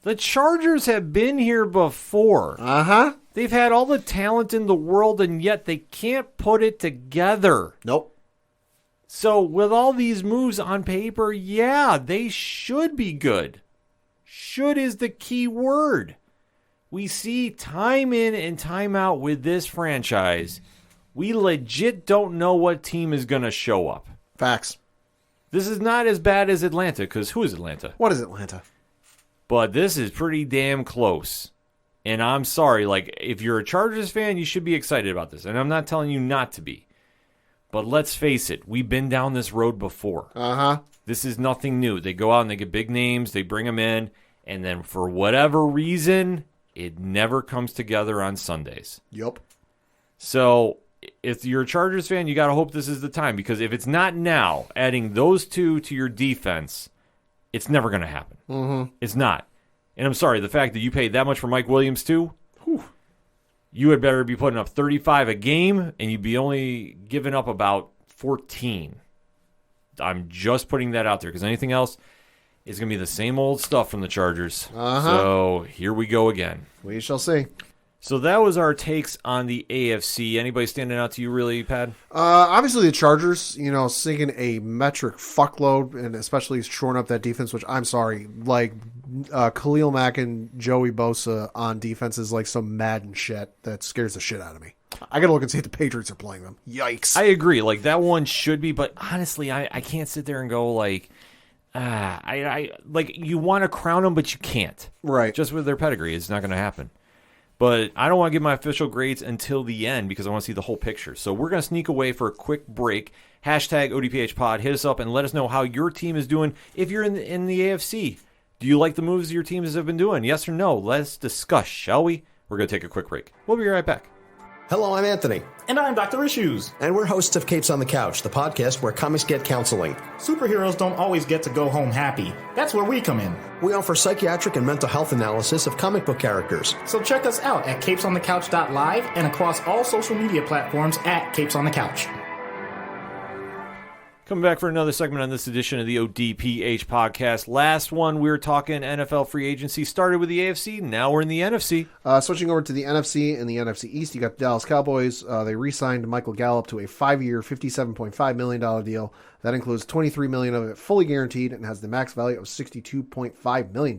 The Chargers have been here before. Uh-huh. They've had all the talent in the world, and yet they can't put it together. Nope. So, with all these moves on paper, yeah, they should be good. Should is the key word. We see time in and time out with this franchise, we legit don't know what team is going to show up. Facts. This is not as bad as Atlanta, because who is Atlanta? What is Atlanta? But this is pretty damn close. And I'm sorry, if you're a Chargers fan, you should be excited about this. And I'm not telling you not to be. But let's face it, we've been down this road before. Uh-huh. This is nothing new. They go out and they get big names, they bring them in, and then for whatever reason, it never comes together on Sundays. Yep. So if you're a Chargers fan, you got to hope this is the time. Because if it's not now, adding those two to your defense, it's never going to happen. Mm-hmm. It's not. And I'm sorry, the fact that you paid that much for Mike Williams too, you had better be putting up 35 a game, and you'd be only giving up about 14. I'm just putting that out there, because anything else is going to be the same old stuff from the Chargers. Uh-huh. So here we go again. We shall see. So that was our takes on the AFC. Anybody standing out to you really, Pad? Obviously the Chargers, sinking a metric fuckload, and especially shoring up that defense, which I'm sorry, Khalil Mack and Joey Bosa on defense is like some Madden shit that scares the shit out of me. I gotta look and see if the Patriots are playing them. Yikes. I agree. That one should be, but honestly, I can't sit there and go you want to crown them, but you can't. Right. Just with their pedigree, it's not going to happen. But I don't want to give my official grades until the end because I want to see the whole picture. So we're going to sneak away for a quick break. Hashtag ODPH pod. Hit us up and let us know how your team is doing if you're in the AFC. Do you like the moves your teams have been doing? Yes or no? Let's discuss, shall we? We're going to take a quick break. We'll be right back. Hello, I'm Anthony. And I'm Dr. Issues. And we're hosts of Capes on the Couch, the podcast where comics get counseling. Superheroes don't always get to go home happy. That's where we come in. We offer psychiatric and mental health analysis of comic book characters. So check us out at capesonthecouch.live and across all social media platforms at Capes on the Couch. Coming back for another segment on this edition of the ODPH podcast. Last one, we were talking NFL free agency. Started with the AFC, now we're in the NFC. Switching over to the NFC and the NFC East, you got the Dallas Cowboys. They re-signed Michael Gallup to a 5-year, $57.5 million deal. That includes $23 million of it fully guaranteed and has the max value of $62.5 million.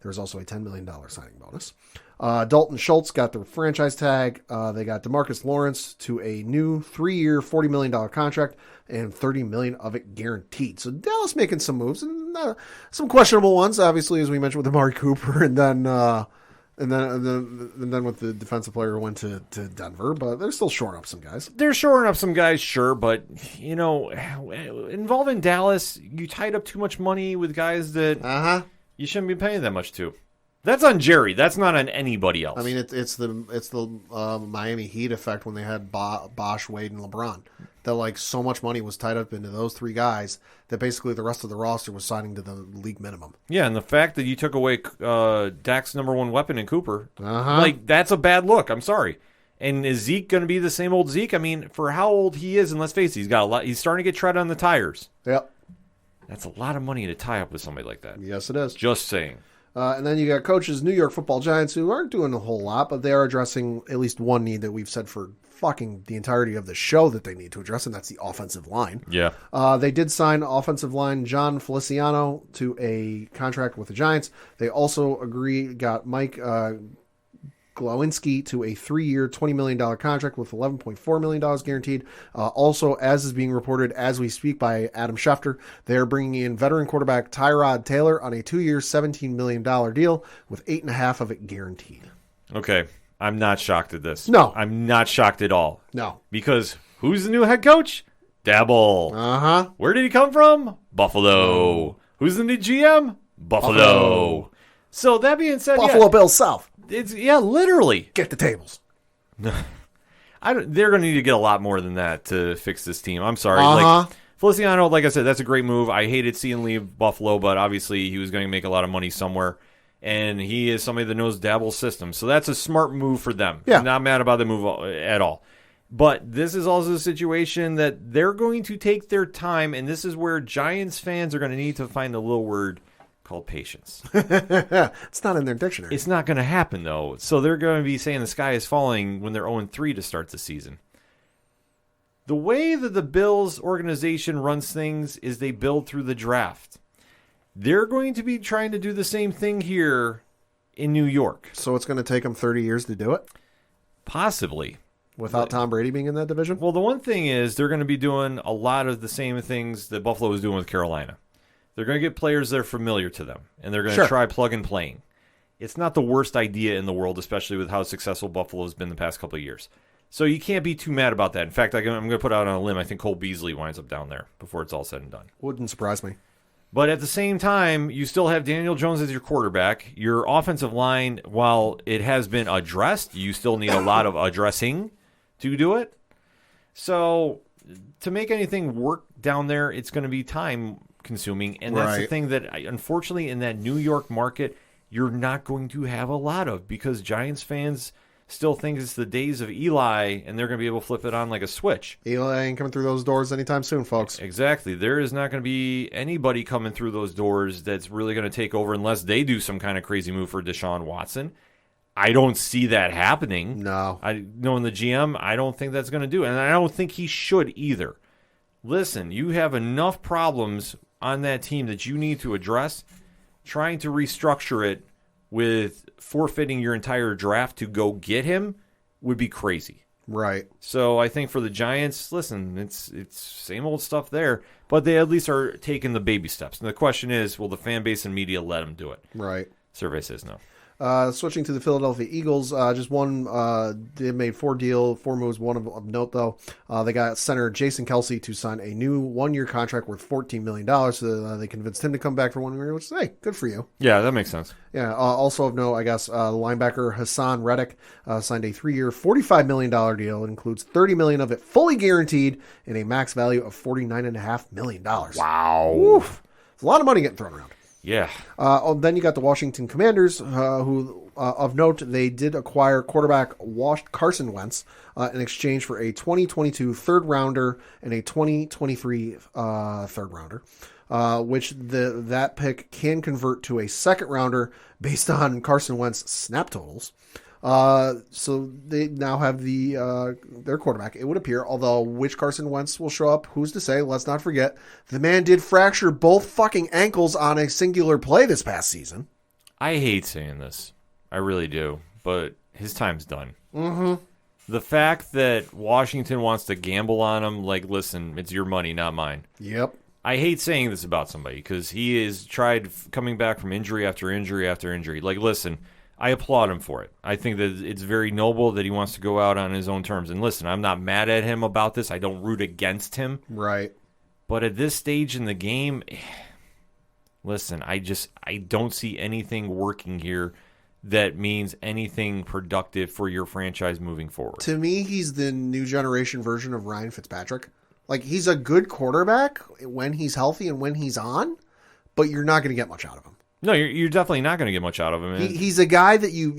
There's also a $10 million signing bonus. Dalton Schultz got the franchise tag. They got DeMarcus Lawrence to a new 3-year, $40 million contract and $30 million of it guaranteed. So Dallas making some moves and some questionable ones, obviously, as we mentioned with Amari Cooper, and then with the defensive player who went to Denver. But they're still shoring up some guys. They're shoring up some guys, sure, but involving Dallas, you tied up too much money with guys that you shouldn't be paying that much to. That's on Jerry. That's not on anybody else. I mean, it's the Miami Heat effect when they had Bosch, Wade, and LeBron. That so much money was tied up into those three guys that basically the rest of the roster was signing to the league minimum. Yeah, and the fact that you took away Dak's number one weapon in Cooper, that's a bad look. I'm sorry. And is Zeke going to be the same old Zeke? I mean, for how old he is, and let's face it, he's got a lot. He's starting to get tread on the tires. Yep. That's a lot of money to tie up with somebody like that. Yes, it is. Just saying. And then you got coaches, New York Football Giants, who aren't doing a whole lot, but they are addressing at least one need that we've said for fucking the entirety of the show that they need to address, and that's the offensive line. Yeah. They did sign offensive line John Feliciano to a contract with the Giants. They also got Mike Glowinski to a 3-year, $20 million contract with $11.4 million guaranteed. Also, as is being reported as we speak by Adam Schefter, they're bringing in veteran quarterback Tyrod Taylor on a 2-year, $17 million deal with $8.5 of it guaranteed. Okay. I'm not shocked at this. No. I'm not shocked at all. No. Because who's the new head coach? Dabble. Uh-huh. Where did he come from? Buffalo. Who's the new GM? Buffalo. So that being said, Buffalo Bills South. It's literally. Get the tables. They're going to need to get a lot more than that to fix this team. I'm sorry. Like Feliciano, like I said, that's a great move. I hated seeing him leave Buffalo, but obviously he was going to make a lot of money somewhere. And he is somebody that knows Dabble's system. So that's a smart move for them. Yeah. I'm not mad about the move at all. But this is also a situation that they're going to take their time, and this is where Giants fans are going to need to find a little word called patience. It's not in their dictionary. It's not going to happen, though. So they're going to be saying the sky is falling when they're 0-3 to start the season. The way that the Bills organization runs things is they build through the draft. They're going to be trying to do the same thing here in New York. So it's going to take them 30 years to do it? Possibly. Without Tom Brady being in that division? Well, the one thing is they're going to be doing a lot of the same things that Buffalo was doing with Carolina. They're going to get players that are familiar to them, and they're going to try plug and playing. It's not the worst idea in the world, especially with how successful Buffalo has been the past couple of years. So you can't be too mad about that. In fact, I'm going to put out on a limb. I think Cole Beasley winds up down there before it's all said and done. Wouldn't surprise me. But at the same time, you still have Daniel Jones as your quarterback. Your offensive line, while it has been addressed, you still need a lot of addressing to do it. So to make anything work down there, it's going to be time consuming. And that's the thing that, unfortunately, in that New York market, you're not going to have a lot of, because Giants fans still think it's the days of Eli, and they're going to be able to flip it on like a switch. Eli ain't coming through those doors anytime soon, folks. Exactly. There is not going to be anybody coming through those doors that's really going to take over unless they do some kind of crazy move for Deshaun Watson. I don't see that happening. No. Knowing the GM, I don't think that's going to do it. And I don't think he should either. Listen, you have enough problems on that team that you need to address. Trying to restructure it with forfeiting your entire draft to go get him would be crazy. Right. So I think for the Giants, listen, it's same old stuff there, but they at least are taking the baby steps. And the question is, will the fan base and media let them do it? Right. Survey says no. Switching to the Philadelphia Eagles, just one, they made four moves, one of note, though. They got center Jason Kelce to sign a new one-year contract worth $14 million, so they convinced him to come back for 1 year, which is, hey, good for you. Yeah, that makes sense. Yeah, also of note, I guess, linebacker Hassan Reddick signed a 3-year, $45 million deal. It includes $30 million of it fully guaranteed and a max value of $49.5 million. Wow. Oof. It's a lot of money getting thrown around. Yeah. Then you got the Washington Commanders, who, of note, they did acquire quarterback Carson Wentz in exchange for a 2022 third rounder and a 2023 third rounder, which that pick can convert to a second rounder based on Carson Wentz snap totals. So they now have their quarterback, it would appear, although which Carson Wentz will show up, who's to say? Let's not forget, the man did fracture both fucking ankles on a singular play this past season. I hate saying this. I really do. But his time's done. Mm-hmm. The fact that Washington wants to gamble on him, like, listen, it's your money, not mine. Yep. I hate saying this about somebody because he has tried coming back from injury after injury after injury. Like, listen, I applaud him for it. I think that it's very noble that he wants to go out on his own terms. And listen, I'm not mad at him about this. I don't root against him. Right. But at this stage in the game, listen, I don't see anything working here that means anything productive for your franchise moving forward. To me, he's the new generation version of Ryan Fitzpatrick. Like, he's a good quarterback when he's healthy and when he's on, but you're not going to get much out of him. No, you're definitely not going to get much out of him. He's a guy that you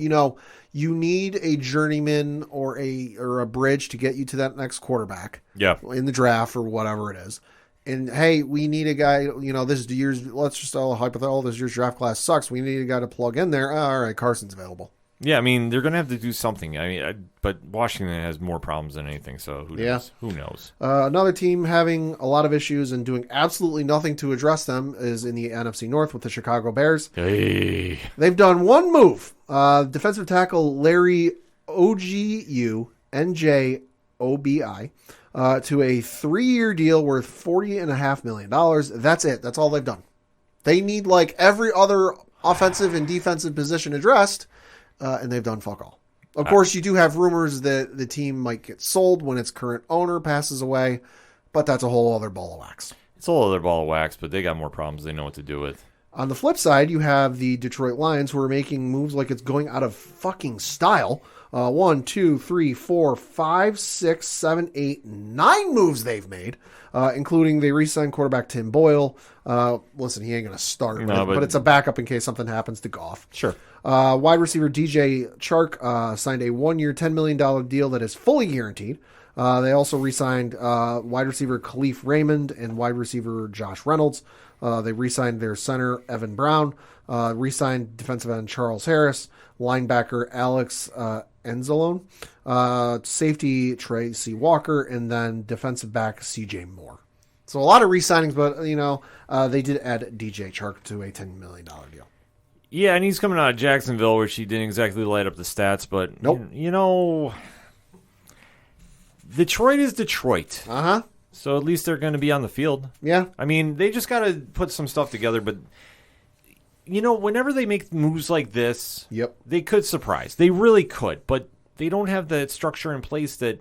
need a journeyman or a bridge to get you to that next quarterback. Yeah. In the draft or whatever it is. And hey, we need a guy, this year's, let's just all hypothetical, this year's draft class sucks. We need a guy to plug in there. All right, Carson's available. Yeah, I mean, they're going to have to do something. I mean, but Washington has more problems than anything, so who knows? Yeah. Who knows? Another team having a lot of issues and doing absolutely nothing to address them is in the NFC North with the Chicago Bears. Hey. They've done one move. Defensive tackle Larry Oguyi, NJOBI, to a 3-year deal worth $40.5 million. That's it. That's all they've done. They need like every other offensive and defensive position addressed, and they've done fuck all. Of course, you do have rumors that the team might get sold when its current owner passes away, but that's a whole other ball of wax. It's a whole other ball of wax, but they got more problems they know what to do with. On the flip side, you have the Detroit Lions, who are making moves like it's going out of fucking style. 1, 2, 3, 4, 5, 6, 7, 8, 9 moves they've made, including they re-signed quarterback Tim Boyle. Listen, he ain't going to start, but it's a backup in case something happens to Goff. Sure. Wide receiver DJ Chark signed a 1-year, $10 million deal that is fully guaranteed. They also re-signed wide receiver Khalif Raymond and wide receiver Josh Reynolds. They re-signed their center Evan Brown, re-signed defensive end Charles Harris, linebacker Alex Enzalone, safety Tracy Walker, and then defensive back CJ Moore. So a lot of re-signings, but they did add DJ Chark to a $10 million deal. Yeah, and he's coming out of Jacksonville, which he didn't exactly light up the stats, but nope. Detroit is Detroit. Uh-huh. So at least they're going to be on the field. Yeah. I mean, they just got to put some stuff together, but whenever they make moves like this, yep, they could surprise. They really could, but they don't have the structure in place that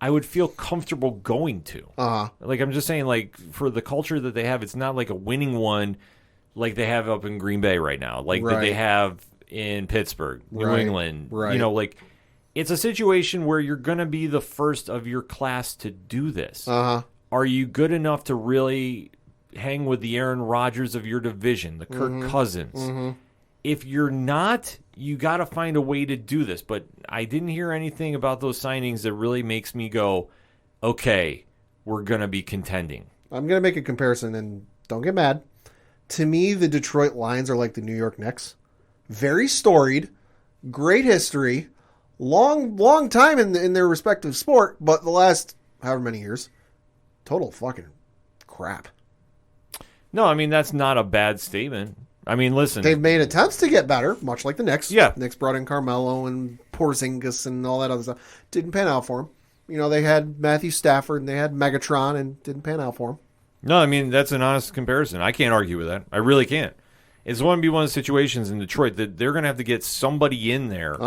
I would feel comfortable going to. Uh-huh. Like, I'm just saying, like, for the culture that they have, it's not like a winning one like they have up in Green Bay right now, like that they have in Pittsburgh, New England. Right. Like, it's a situation where you're going to be the first of your class to do this. Uh-huh. Are you good enough to really hang with the Aaron Rodgers of your division, the Kirk Cousins? Mm-hmm. If you're not, you got to find a way to do this. But I didn't hear anything about those signings that really makes me go, okay, we're going to be contending. I'm going to make a comparison, and don't get mad. To me, the Detroit Lions are like the New York Knicks. Very storied, great history, long time in their respective sport, but the last however many years, total fucking crap. No, I mean, that's not a bad statement. I mean, listen. They've made attempts to get better, much like the Knicks. Yeah. Knicks brought in Carmelo and Porzingis and all that other stuff. Didn't pan out for them. They had Matthew Stafford and they had Megatron and didn't pan out for them. No, I mean, that's an honest comparison. I can't argue with that. I really can't. It's going to be one of the situations in Detroit that they're going to have to get somebody in there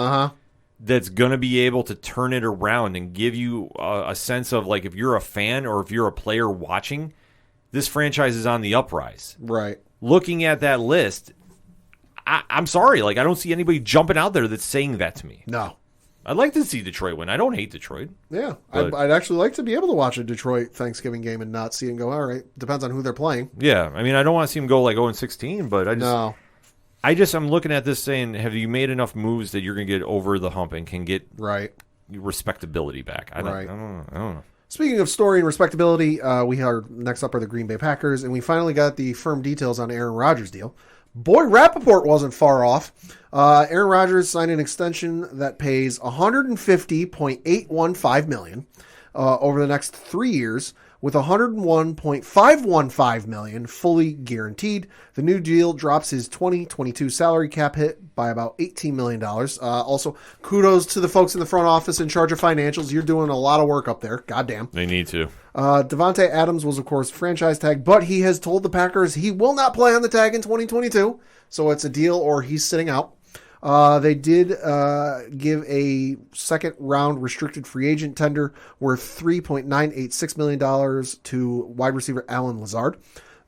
that's going to be able to turn it around and give you a sense of, like, if you're a fan or if you're a player watching, this franchise is on the uprise. Right. Looking at that list, I'm sorry. Like, I don't see anybody jumping out there that's saying that to me. No. I'd like to see Detroit win. I don't hate Detroit. Yeah. I'd actually like to be able to watch a Detroit Thanksgiving game and not see it and go, all right, depends on who they're playing. Yeah. I mean, I don't want to see them go like 0-16, but I'm looking at this saying, have you made enough moves that you're going to get over the hump and can get respectability back? I don't know. Speaking of story and respectability, next up are the Green Bay Packers, and we finally got the firm details on Aaron Rodgers' deal. Boy, Rappaport wasn't far off. Aaron Rodgers signed an extension that pays $150.815 million over the next 3 years, with $101.515 million fully guaranteed. The new deal drops his 2022 salary cap hit by about $18 million. Also, kudos to the folks in the front office in charge of financials. You're doing a lot of work up there. Goddamn. They need to. Devontae Adams was, of course, franchise tag, but he has told the Packers he will not play on the tag in 2022. So it's a deal or he's sitting out. They did give a second-round restricted free agent tender worth $3.986 million to wide receiver Alan Lazard.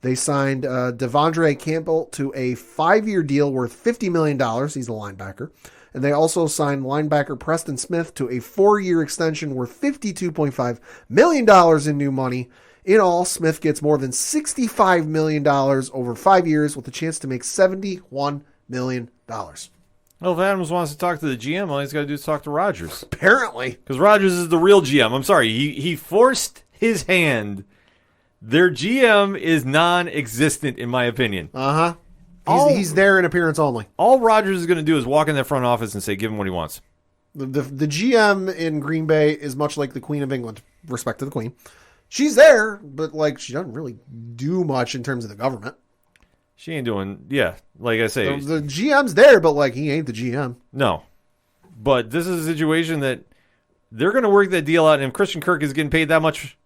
They signed Devondre Campbell to a 5-year deal worth $50 million. He's a linebacker. And they also signed linebacker Preston Smith to a 4-year extension worth $52.5 million in new money. In all, Smith gets more than $65 million over 5 years with a chance to make $71 million. Well, if Adams wants to talk to the GM, all he's got to do is talk to Rodgers. Apparently. Because Rodgers is the real GM. I'm sorry. He forced his hand. Their GM is non-existent, in my opinion. Uh-huh. He's there in appearance only. All Rodgers is going to do is walk in that front office and say, give him what he wants. The GM in Green Bay is much like the Queen of England. Respect to the Queen. She's there, but she doesn't really do much in terms of the government. She ain't doing, like I say. The GM's there, but he ain't the GM. No. But this is a situation that they're going to work that deal out, and if Christian Kirk is getting paid that much,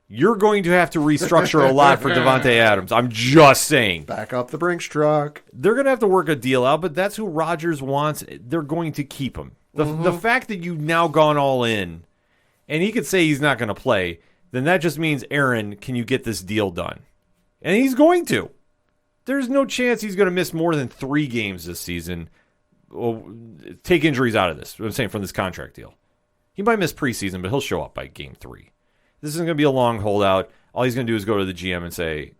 you're going to have to restructure a lot for Devontae Adams. I'm just saying. Back up the Brinks truck. They're going to have to work a deal out, but that's who Rodgers wants. They're going to keep him. The fact that you've now gone all in, and he could say he's not going to play, then that just means, Aaron, can you get this deal done? And he's going to. There's no chance he's going to miss more than 3 games this season take injuries out of this. I'm saying from this contract deal. He might miss preseason, but he'll show up by game 3. This isn't going to be a long holdout. All he's going to do is go to the GM and say,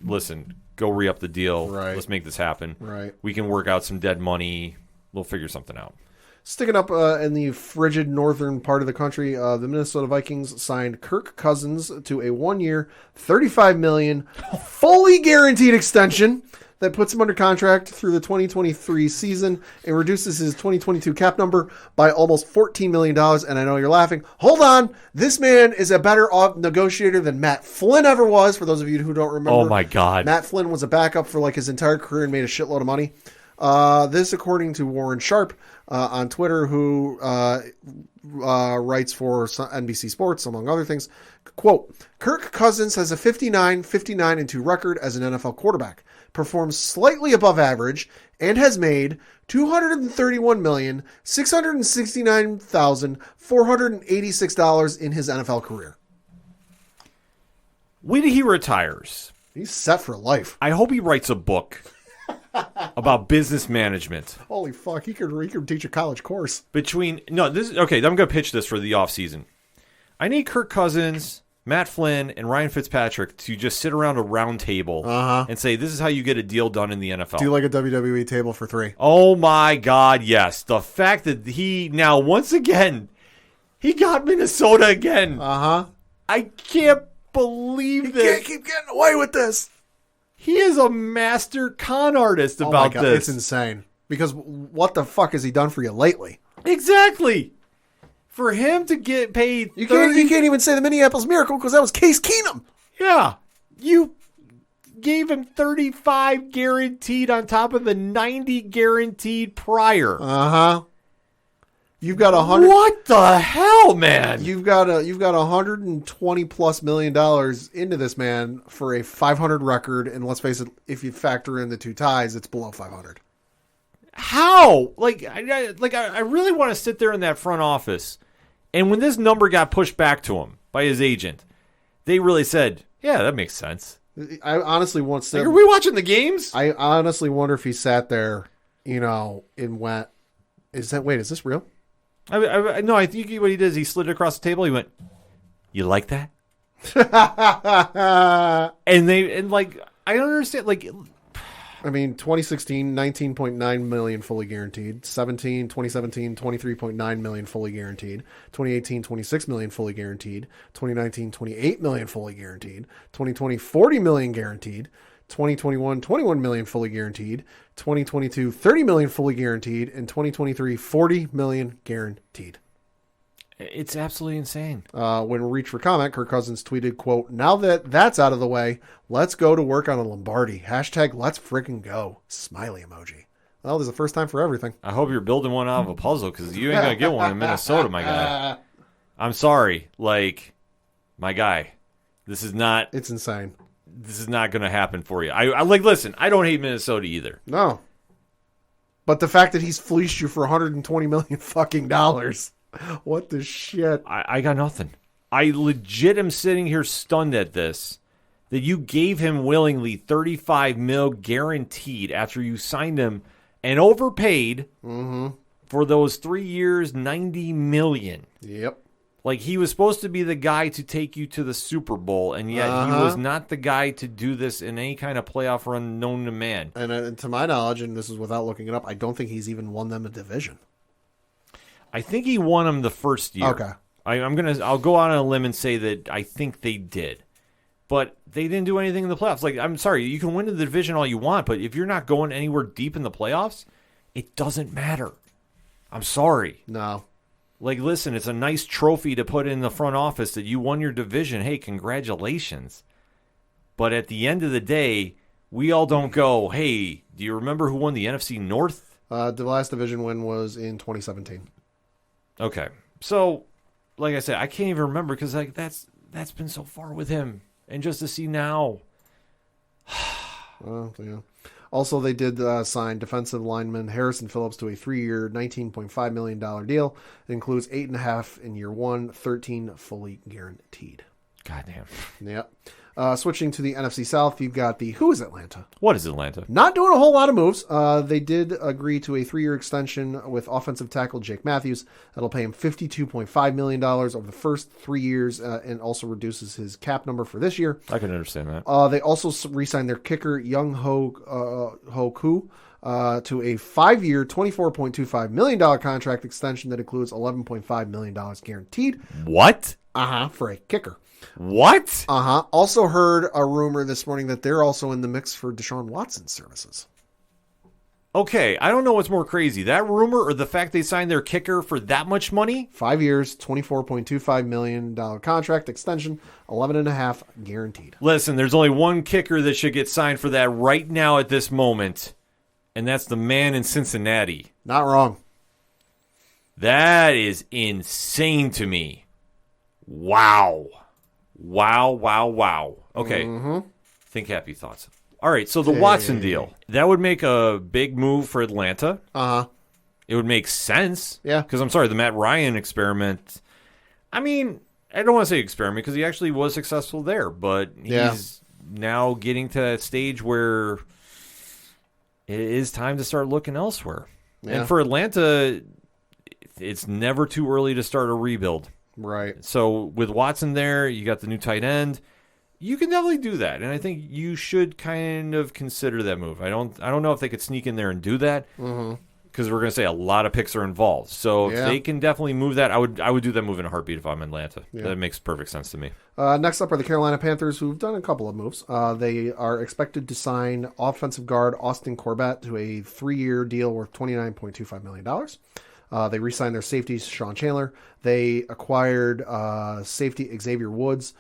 listen, go re-up the deal. Right. Let's make this happen. Right. We can work out some dead money. We'll figure something out. Sticking up in the frigid northern part of the country, the Minnesota Vikings signed Kirk Cousins to a 1-year, $35 million, fully guaranteed extension that puts him under contract through the 2023 season and reduces his 2022 cap number by almost $14 million. And I know you're laughing. Hold on. This man is a better off negotiator than Matt Flynn ever was, for those of you who don't remember. Oh, my God. Matt Flynn was a backup for like his entire career and made a shitload of money. This, according to Warren Sharp on Twitter, who writes for NBC Sports, among other things. Quote, Kirk Cousins has a 59-59-2 record as an NFL quarterback, performs slightly above average, and has made $231,669,486 in his NFL career. When he retires, He's set for life. I hope he writes a book about business management. Holy fuck, he could teach a college course. Okay, I'm going to pitch this for the offseason. I need Kirk Cousins, Matt Flynn, and Ryan Fitzpatrick to just sit around a round table and say, this is how you get a deal done in the NFL. Do like a WWE table for 3. Oh, my God, yes. The fact that he now, once again, he got Minnesota again. I can't believe this. Can't keep getting away with this. He is a master con artist about this. It's insane. Because what the fuck has he done for you lately? Exactly. For him to get paid You can't even say the Minneapolis Miracle because that was Case Keenum. Yeah. You gave him 35 guaranteed on top of the 90 guaranteed prior. You've got $100. What the hell, man? You've got $120+ million into this man for a 500 record, and let's face it, if you factor in the 2 ties, it's below 500. How? I really want to sit there in that front office, and when this number got pushed back to him by his agent, they really said, "Yeah, that makes sense." I honestly once said, are we watching the games? I honestly wonder if he sat there, and went, "Is this real?" No, I think what he did is he slid it across the table. He went, "You like that?" and I don't understand. 2016, $19.9 million fully guaranteed. 2017, $23.9 million fully guaranteed. 2018, $26 million fully guaranteed. 2019, $28 million fully guaranteed. 2020, $40 million guaranteed. 2021, $21 million fully guaranteed. 2022, $30 million fully guaranteed. And 2023, $40 million guaranteed. It's absolutely insane. When reached for comment, Kirk Cousins tweeted, quote, now that that's out of the way, let's go to work on a Lombardi. Hashtag let's freaking go. Smiley emoji. Well, there's a first time for everything. I hope you're building one out of a puzzle because you ain't going to get one in Minnesota, my guy. I'm sorry. My guy, this is not... It's insane. This is not going to happen for you. Listen, I don't hate Minnesota either. No. But the fact that he's fleeced you for $120 million fucking dollars... What the shit? I got nothing. I legit am sitting here stunned at this, that you gave him willingly $35 million guaranteed after you signed him and overpaid for those 3 years, $90 million. Yep. He was supposed to be the guy to take you to the Super Bowl, and yet he was not the guy to do this in any kind of playoff run known to man. And to my knowledge, and this is without looking it up, I don't think he's even won them a division. I think he won them the first year. Okay. I'll go out on a limb and say that I think they did. But they didn't do anything in the playoffs. I'm sorry, you can win the division all you want, but if you're not going anywhere deep in the playoffs, it doesn't matter. I'm sorry. No. Listen, it's a nice trophy to put in the front office that you won your division. Hey, congratulations. But at the end of the day, we all don't go, hey, do you remember who won the NFC North? The last division win was in 2017. Okay. So, like I said, I can't even remember because that's been so far with him. And just to see now. Well, yeah. Also, they did sign defensive lineman Harrison Phillips to a 3-year, $19.5 million deal. It includes $8.5 in year 1, $13 fully guaranteed. Goddamn. Yep. Switching to the NFC South, you've got the who is Atlanta? What is Atlanta? Not doing a whole lot of moves. They did agree to a 3-year extension with offensive tackle Jake Matthews. That'll pay him $52.5 million over the first 3 years and also reduces his cap number for this year. I can understand that. They also re-signed their kicker, Young Ho Koo, to a 5-year, $24.25 million contract extension that includes $11.5 million guaranteed. What? For a kicker. What? Also heard a rumor this morning that they're also in the mix for Deshaun Watson's services. Okay, I don't know what's more crazy, that rumor or the fact they signed their kicker for that much money? 5 years, $24.25 million contract extension, 11.5 guaranteed. Listen, there's only one kicker that should get signed for that right now at this moment, and that's the man in Cincinnati. Not wrong. That is insane to me. Wow. Okay. Think happy thoughts. All right, so the Watson deal. That would make a big move for Atlanta. It would make sense. Yeah. Because I'm sorry, the Matt Ryan experiment, I mean, I don't want to say experiment because he actually was successful there, but he's now getting to that stage where it is time to start looking elsewhere. Yeah. And for Atlanta, it's never too early to start a rebuild. Right. So with Watson there, you got the new tight end. You can definitely do that, and I think you should kind of consider that move. I don't know if they could sneak in there and do that because we're going to say a lot of picks are involved. So if they can definitely move that, I would do that move in a heartbeat if I'm Atlanta. Yeah. That makes perfect sense to me. Next up are the Carolina Panthers, who've done a couple of moves. They are expected to sign offensive guard Austin Corbett to a 3-year deal worth $29.25 million. They re-signed their safety, Sean Chandler. They acquired safety Xavier Woods.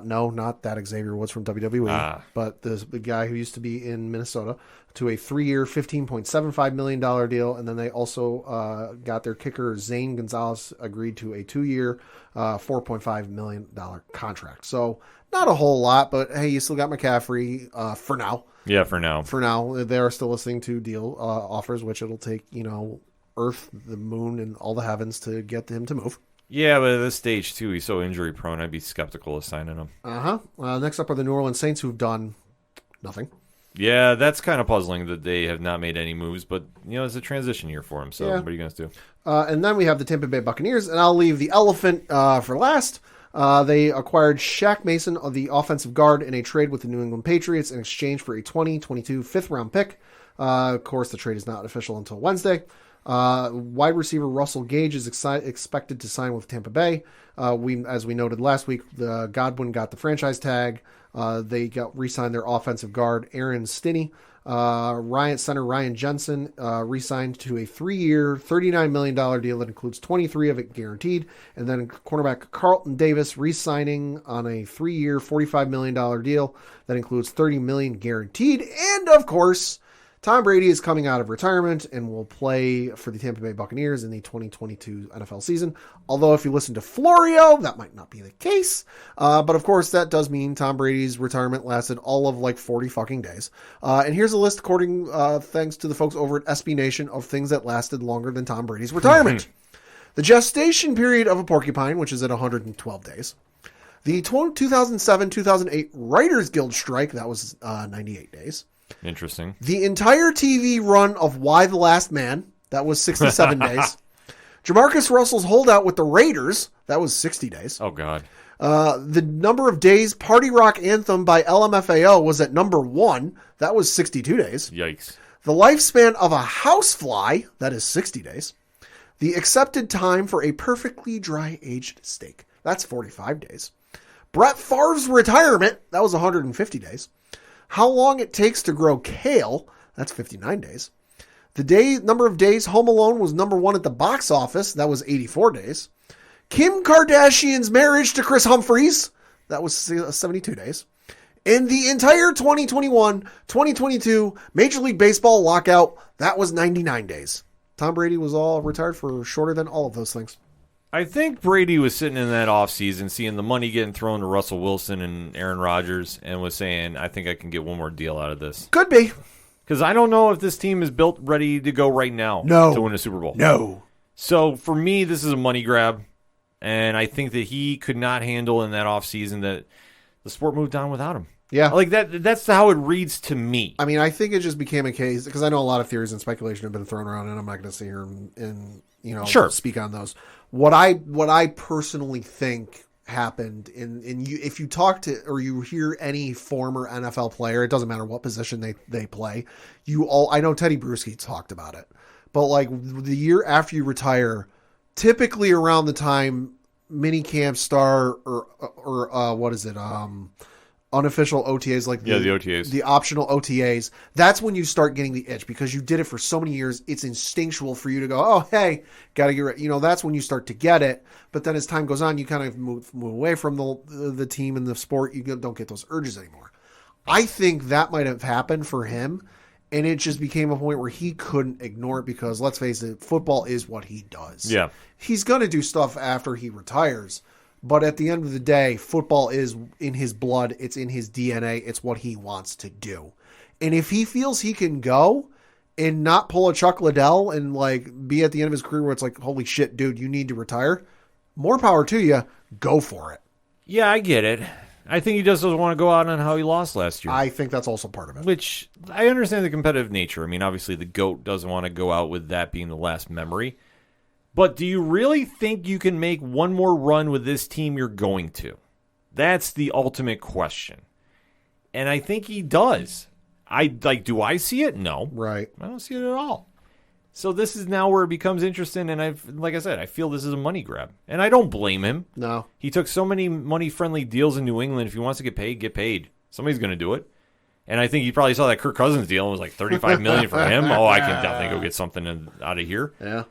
No, not that Xavier Woods from WWE, but the guy who used to be in Minnesota, to a 3-year, $15.75 million deal. And then they also got their kicker, Zane Gonzalez, agreed to a 2-year, $4.5 million contract. So not a whole lot, but hey, you still got McCaffrey for now. Yeah, for now. For now. They are still listening to deal offers, which it'll take, Earth, the moon, and all the heavens to get him to move. Yeah, but at this stage, too, he's so injury-prone, I'd be skeptical of signing him. Next up are the New Orleans Saints, who've done nothing. Yeah, that's kind of puzzling that they have not made any moves, but, it's a transition year for him, so what are you going to do? And then we have the Tampa Bay Buccaneers, and I'll leave the elephant for last. They acquired Shaq Mason, the offensive guard, in a trade with the New England Patriots in exchange for a 2022 fifth-round pick. Of course, the trade is not official until Wednesday. Wide receiver Russell Gage is expected to sign with Tampa Bay. As we noted last week, Godwin got the franchise tag. They re-signed their offensive guard Aaron Stinney. Center Ryan Jensen re-signed to a 3-year, $39 million deal that includes 23 of it guaranteed. And then cornerback Carlton Davis re-signing on a 3-year, $45 million deal that includes $30 million guaranteed. And of course, Tom Brady is coming out of retirement and will play for the Tampa Bay Buccaneers in the 2022 NFL season. Although if you listen to Florio, that might not be the case. But of course, that does mean Tom Brady's retirement lasted all of 40 fucking days. And here's a list, according thanks to the folks over at SB Nation, of things that lasted longer than Tom Brady's retirement. The gestation period of a porcupine, which is at 112 days. The 2007-2008 Writers Guild strike, that was 98 days. Interesting. The entire TV run of Why the Last Man, that was 67 days. Jamarcus Russell's holdout with the Raiders, that was 60 days. Oh, God. The number of days Party Rock Anthem by LMFAO was at number 1, that was 62 days. Yikes. The lifespan of a housefly, that is 60 days. The accepted time for a perfectly dry aged steak, that's 45 days. Brett Favre's retirement, that was 150 days. How long it takes to grow kale, that's 59 days. The number of days Home Alone was number 1 at the box office, that was 84 days. Kim Kardashian's marriage to Chris Humphries, that was 72 days. And the entire 2021-2022 Major League Baseball lockout, that was 99 days. Tom Brady was all retired for shorter than all of those things. I think Brady was sitting in that offseason seeing the money getting thrown to Russell Wilson and Aaron Rodgers and was saying, I think I can get one more deal out of this. Could be. Because I don't know if this team is built ready to go right now to win a Super Bowl. No. So for me, this is a money grab. And I think that he could not handle in that offseason that the sport moved on without him. Yeah. Like that's how it reads to me. I mean, I think it just became a case because I know a lot of theories and speculation have been thrown around, and I'm not going to sit here and Sure. speak on those. What I personally think happened if you talk to or you hear any former NFL player, it doesn't matter what position they play. I know Teddy Bruschi talked about it, but like the year after you retire, typically around the time mini camps start or what is it? Unofficial OTAs, like the OTAs, the optional OTAs. That's when you start getting the itch because you did it for so many years. It's instinctual for you to go, oh, hey, gotta get ready. That's when you start to get it. But then as time goes on, you kind of move away from the team and the sport. You don't get those urges anymore. I think that might have happened for him, and it just became a point where he couldn't ignore it because, let's face it, football is what he does. Yeah, he's going to do stuff after he retires. But at the end of the day, football is in his blood. It's in his DNA. It's what he wants to do. And if he feels he can go and not pull a Chuck Liddell and like be at the end of his career where it's like, holy shit, dude, you need to retire, more power to you. Go for it. Yeah, I get it. I think he just doesn't want to go out on how he lost last year. I think that's also part of it. Which I understand the competitive nature. I mean, obviously the GOAT doesn't want to go out with that being the last memory. But do you really think you can make one more run with this team you're going to? That's the ultimate question. And I think he does. Do I see it? No. Right. I don't see it at all. So this is now where it becomes interesting, and like I said, I feel this is a money grab. And I don't blame him. No. He took so many money-friendly deals in New England. If he wants to get paid. Somebody's going to do it. And I think he probably saw that Kirk Cousins deal and was like $35 million for him. Oh, I can definitely go get something out of here. Yeah.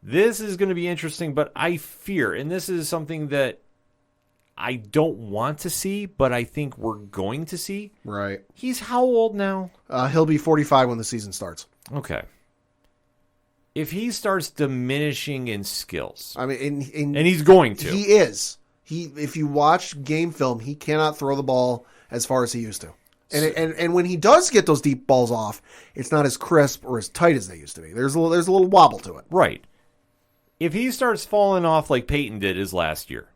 This is going to be interesting, but I fear, and this is something that I don't want to see, but I think we're going to see. Right. He's how old now? He'll be 45 when the season starts. Okay. If he starts diminishing in skills, I mean, and he's going to. He is. If you watch game film, he cannot throw the ball as far as he used to. And when he does get those deep balls off, it's not as crisp or as tight as they used to be. There's a little wobble to it. Right. If he starts falling off like Peyton did his last year,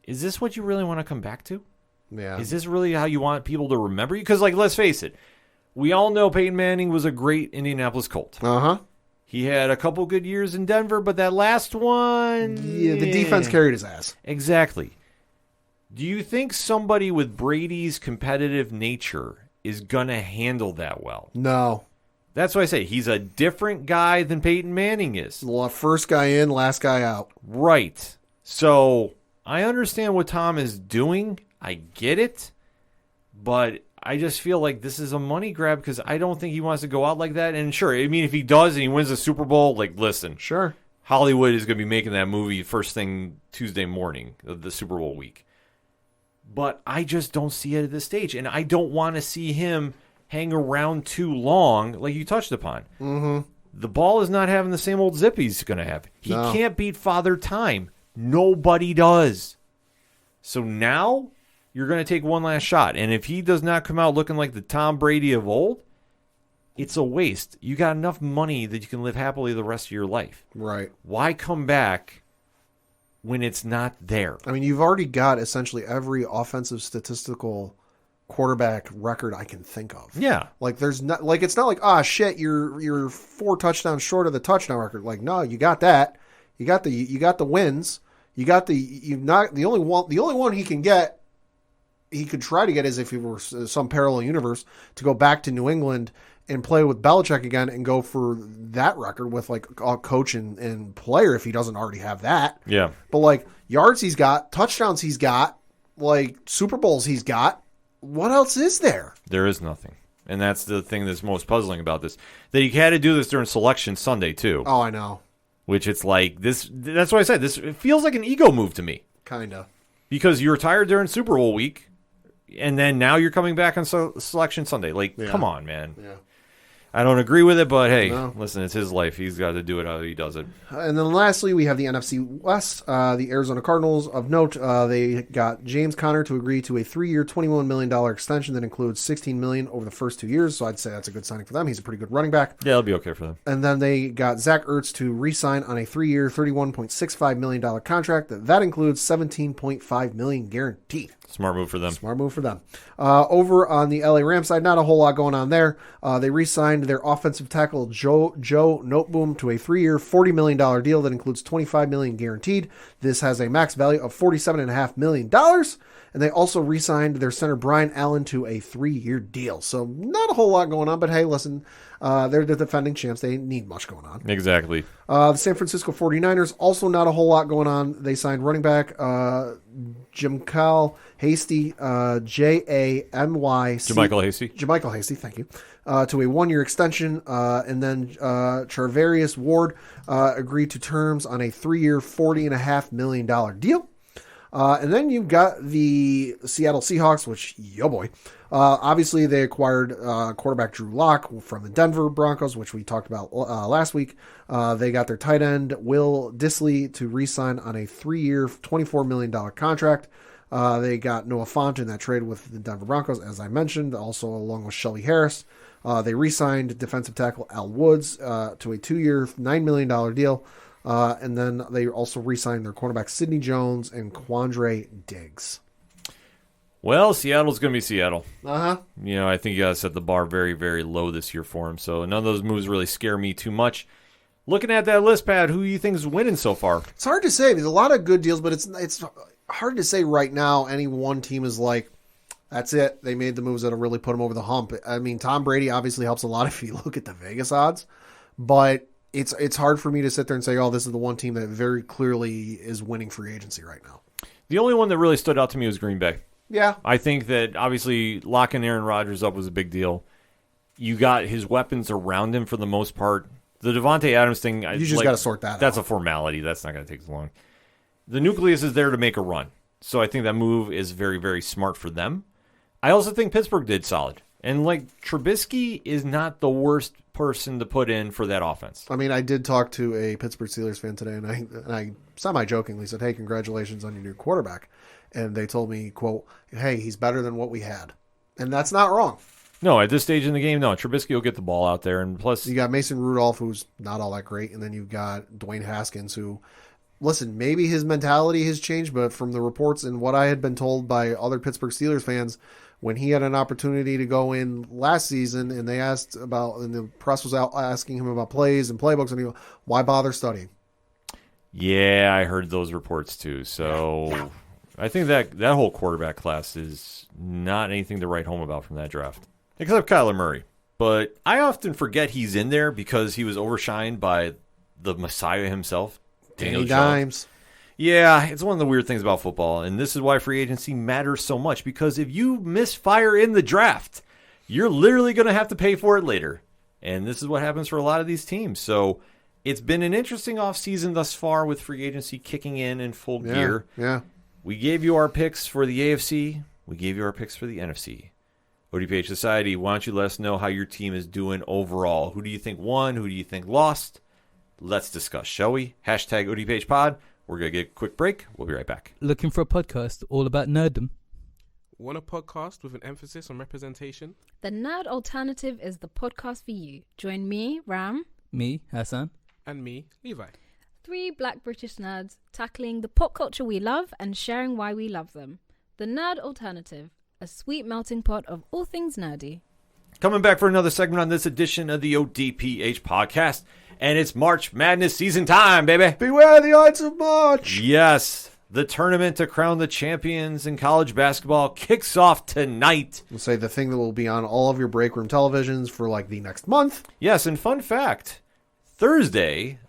is this what you really want to come back to? Yeah. Is this really how you want people to remember you? Because, let's face it, we all know Peyton Manning was a great Indianapolis Colt. Uh-huh. He had a couple good years in Denver, but that last one... Yeah, the defense carried his ass. Exactly. Do you think somebody with Brady's competitive nature is going to handle that well? No. That's why I say he's a different guy than Peyton Manning is. First guy in, last guy out. Right. So I understand what Tom is doing. I get it. But I just feel like this is a money grab because I don't think he wants to go out like that. And sure, I mean, if he does and he wins the Super Bowl, listen. Sure. Hollywood is going to be making that movie first thing Tuesday morning of the Super Bowl week. But I just don't see it at this stage. And I don't want to see him hang around too long, like you touched upon. Mm-hmm. The ball is not having the same old zip he's going to have. He can't beat Father Time. Nobody does. So now you're going to take one last shot. And if he does not come out looking like the Tom Brady of old, it's a waste. You got enough money that you can live happily the rest of your life. Right. Why come back when it's not there? I mean, you've already got essentially every offensive statistical quarterback record I can think of. Yeah. There's not it's not like, shit, you're 4 touchdowns short of the touchdown record. No, you got that. You got the wins. You got the only one he can get, he could try to get is if he were some parallel universe to go back to New England and play with Belichick again and go for that record with a coach and player if he doesn't already have that. Yeah. But yards he's got, touchdowns he's got, Super Bowls he's got. What else is there? There is nothing. And that's the thing that's most puzzling about this. That he had to do this during Selection Sunday, too. Oh, I know. Which it's this. That's why I said this. It feels like an ego move to me. Kind of. Because you retired during Super Bowl week, and then now you're coming back on Selection Sunday. Come on, man. Yeah. I don't agree with it, but hey, No. listen, it's his life. He's got to do it how he does it. And then lastly, we have the NFC West. The Arizona Cardinals, of note, they got James Conner to agree to a 3-year, $21 million extension that includes $16 million over the first 2 years. So I'd say that's a good signing for them. He's a pretty good running back. Yeah, it'll be okay for them. And then they got Zach Ertz to re-sign on a 3-year, $31.65 million contract. That includes $17.5 million guaranteed. Smart move for them. Smart move for them. Over on the LA Rams side, not a whole lot going on there. They re-signed their offensive tackle Joe Noteboom to a 3-year, $40 million deal that includes $25 million guaranteed. This has a max value of $47.5 million. And they also re-signed their center Brian Allen to a 3-year deal. So not a whole lot going on, but hey, listen, they're the defending champs. They ain't need much going on. Exactly. The San Francisco 49ers, also not a whole lot going on. They signed running back Jamichael Hasty, J-A-M-Y-C. Jamichael Hasty. Jamichael Hasty, thank you. To a 1-year extension. And then Charvarius Ward agreed to terms on a 3-year, $40.5 million deal. And then you've got the Seattle Seahawks, which, yo boy. Obviously, they acquired quarterback Drew Lock from the Denver Broncos, which we talked about last week. They got their tight end, Will Dissly, to re-sign on a 3-year, $24 million contract. They got Noah Fant in that trade with the Denver Broncos, as I mentioned, also along with Shelly Harris. They re-signed defensive tackle Al Woods to a 2-year, $9 million deal. And then they also re-signed their cornerback Sidney Jones and Quandre Diggs. Well, Seattle's going to be Seattle. Uh-huh. You know, I think you got to set the bar very, very low this year for him. So none of those moves really scare me too much. Looking at that list, Pat, who do you think is winning so far? It's hard to say. There's a lot of good deals, but it's hard to say right now any one team is like, that's it. They made the moves that'll really put them over the hump. I mean, Tom Brady obviously helps a lot if you look at the Vegas odds, but it's hard for me to sit there and say, oh, this is the one team that very clearly is winning free agency right now. The only one that really stood out to me was Green Bay. Yeah. I think that obviously locking Aaron Rodgers up was a big deal. You got his weapons around him for the most part. The Devontae Adams thing, You just got to sort that out. That's a formality. That's not going to take as long. The nucleus is there to make a run. So I think that move is very, very smart for them. I also think Pittsburgh did solid. And Trubisky is not the worst person to put in for that offense. I mean, I did talk to a Pittsburgh Steelers fan today, and I semi-jokingly said, hey, congratulations on your new quarterback. And they told me, quote, hey, he's better than what we had. And that's not wrong. No, at this stage in the game, no. Trubisky will get the ball out there. And plus, you got Mason Rudolph, who's not all that great. And then you've got Dwayne Haskins, who, listen, maybe his mentality has changed, but from the reports and what I had been told by other Pittsburgh Steelers fans, when he had an opportunity to go in last season and they asked about, and the press was out asking him about plays and playbooks, and he goes, why bother studying? Yeah, I heard those reports too. So I think that whole quarterback class is not anything to write home about from that draft, except Kyler Murray. But I often forget he's in there because he was overshined by the Messiah himself, Daniel Danny Jones. Dimes. Yeah, it's one of the weird things about football, and this is why free agency matters so much, because if you misfire in the draft, you're literally going to have to pay for it later. And this is what happens for a lot of these teams. So it's been an interesting offseason thus far with free agency kicking in full gear. Yeah. We gave you our picks for the AFC. We gave you our picks for the NFC. ODPH Society, why don't you let us know how your team is doing overall? Who do you think won? Who do you think lost? Let's discuss, shall we? Hashtag ODPH Pod. We're going to get a quick break. We'll be right back. Looking for a podcast all about nerddom? Want a podcast with an emphasis on representation? The Nerd Alternative is the podcast for you. Join me, Ram. Me, Hassan. And me, Levi. 3 black British nerds tackling the pop culture we love and sharing why we love them. The Nerd Alternative, a sweet melting pot of all things nerdy. Coming back for another segment on this edition of the ODPH podcast. And it's March Madness season time, baby. Beware the Ides of March. Yes. The tournament to crown the champions in college basketball kicks off tonight. We'll say the thing that will be on all of your break room televisions for the next month. Yes, and fun fact, Thursday,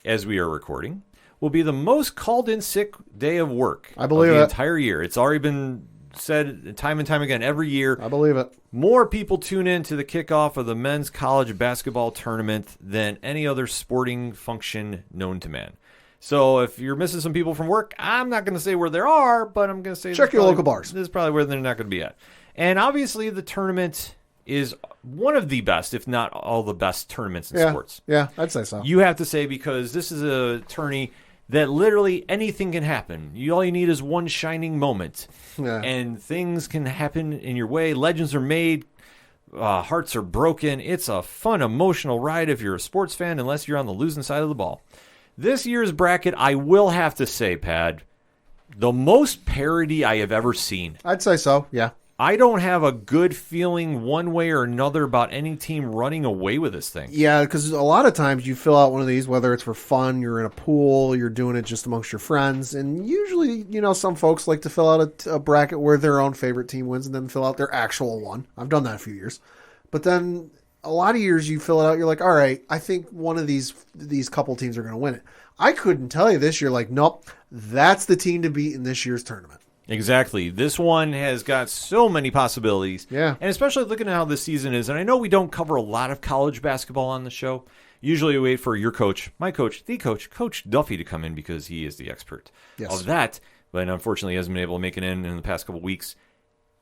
as we are recording, will be the most called in sick day of work. I believe of the it. entire year. It's already been said time and time again every year. I believe it. More people tune in to the kickoff of the men's college basketball tournament than any other sporting function known to man. So if you're missing some people from work, I'm not going to say where they are, but I'm going to say check your local bars. This is probably where they're not going to be at. And obviously the tournament is one of the best, if not all the best tournaments in sports. Yeah, I'd say so. You have to say, because this is a tourney that literally anything can happen. All you need is one shining moment, and things can happen in your way. Legends are made. Hearts are broken. It's a fun, emotional ride if you're a sports fan, unless you're on the losing side of the ball. This year's bracket, I will have to say, Pad, the most parity I have ever seen. I'd say so, yeah. I don't have a good feeling one way or another about any team running away with this thing. Yeah, because a lot of times you fill out one of these, whether it's for fun, you're in a pool, you're doing it just amongst your friends, and usually, some folks like to fill out a bracket where their own favorite team wins and then fill out their actual one. I've done that a few years. But then a lot of years you fill it out, you're like, all right, I think one of these couple teams are going to win it. I couldn't tell you this year, like, nope, that's the team to beat in this year's tournament. Exactly. This one has got so many possibilities. Yeah. And especially looking at how this season is. And I know we don't cover a lot of college basketball on the show. Usually we wait for your coach, my coach, the coach, Coach Duffy, to come in because he is the expert of that. But unfortunately he hasn't been able to make it in the past couple of weeks.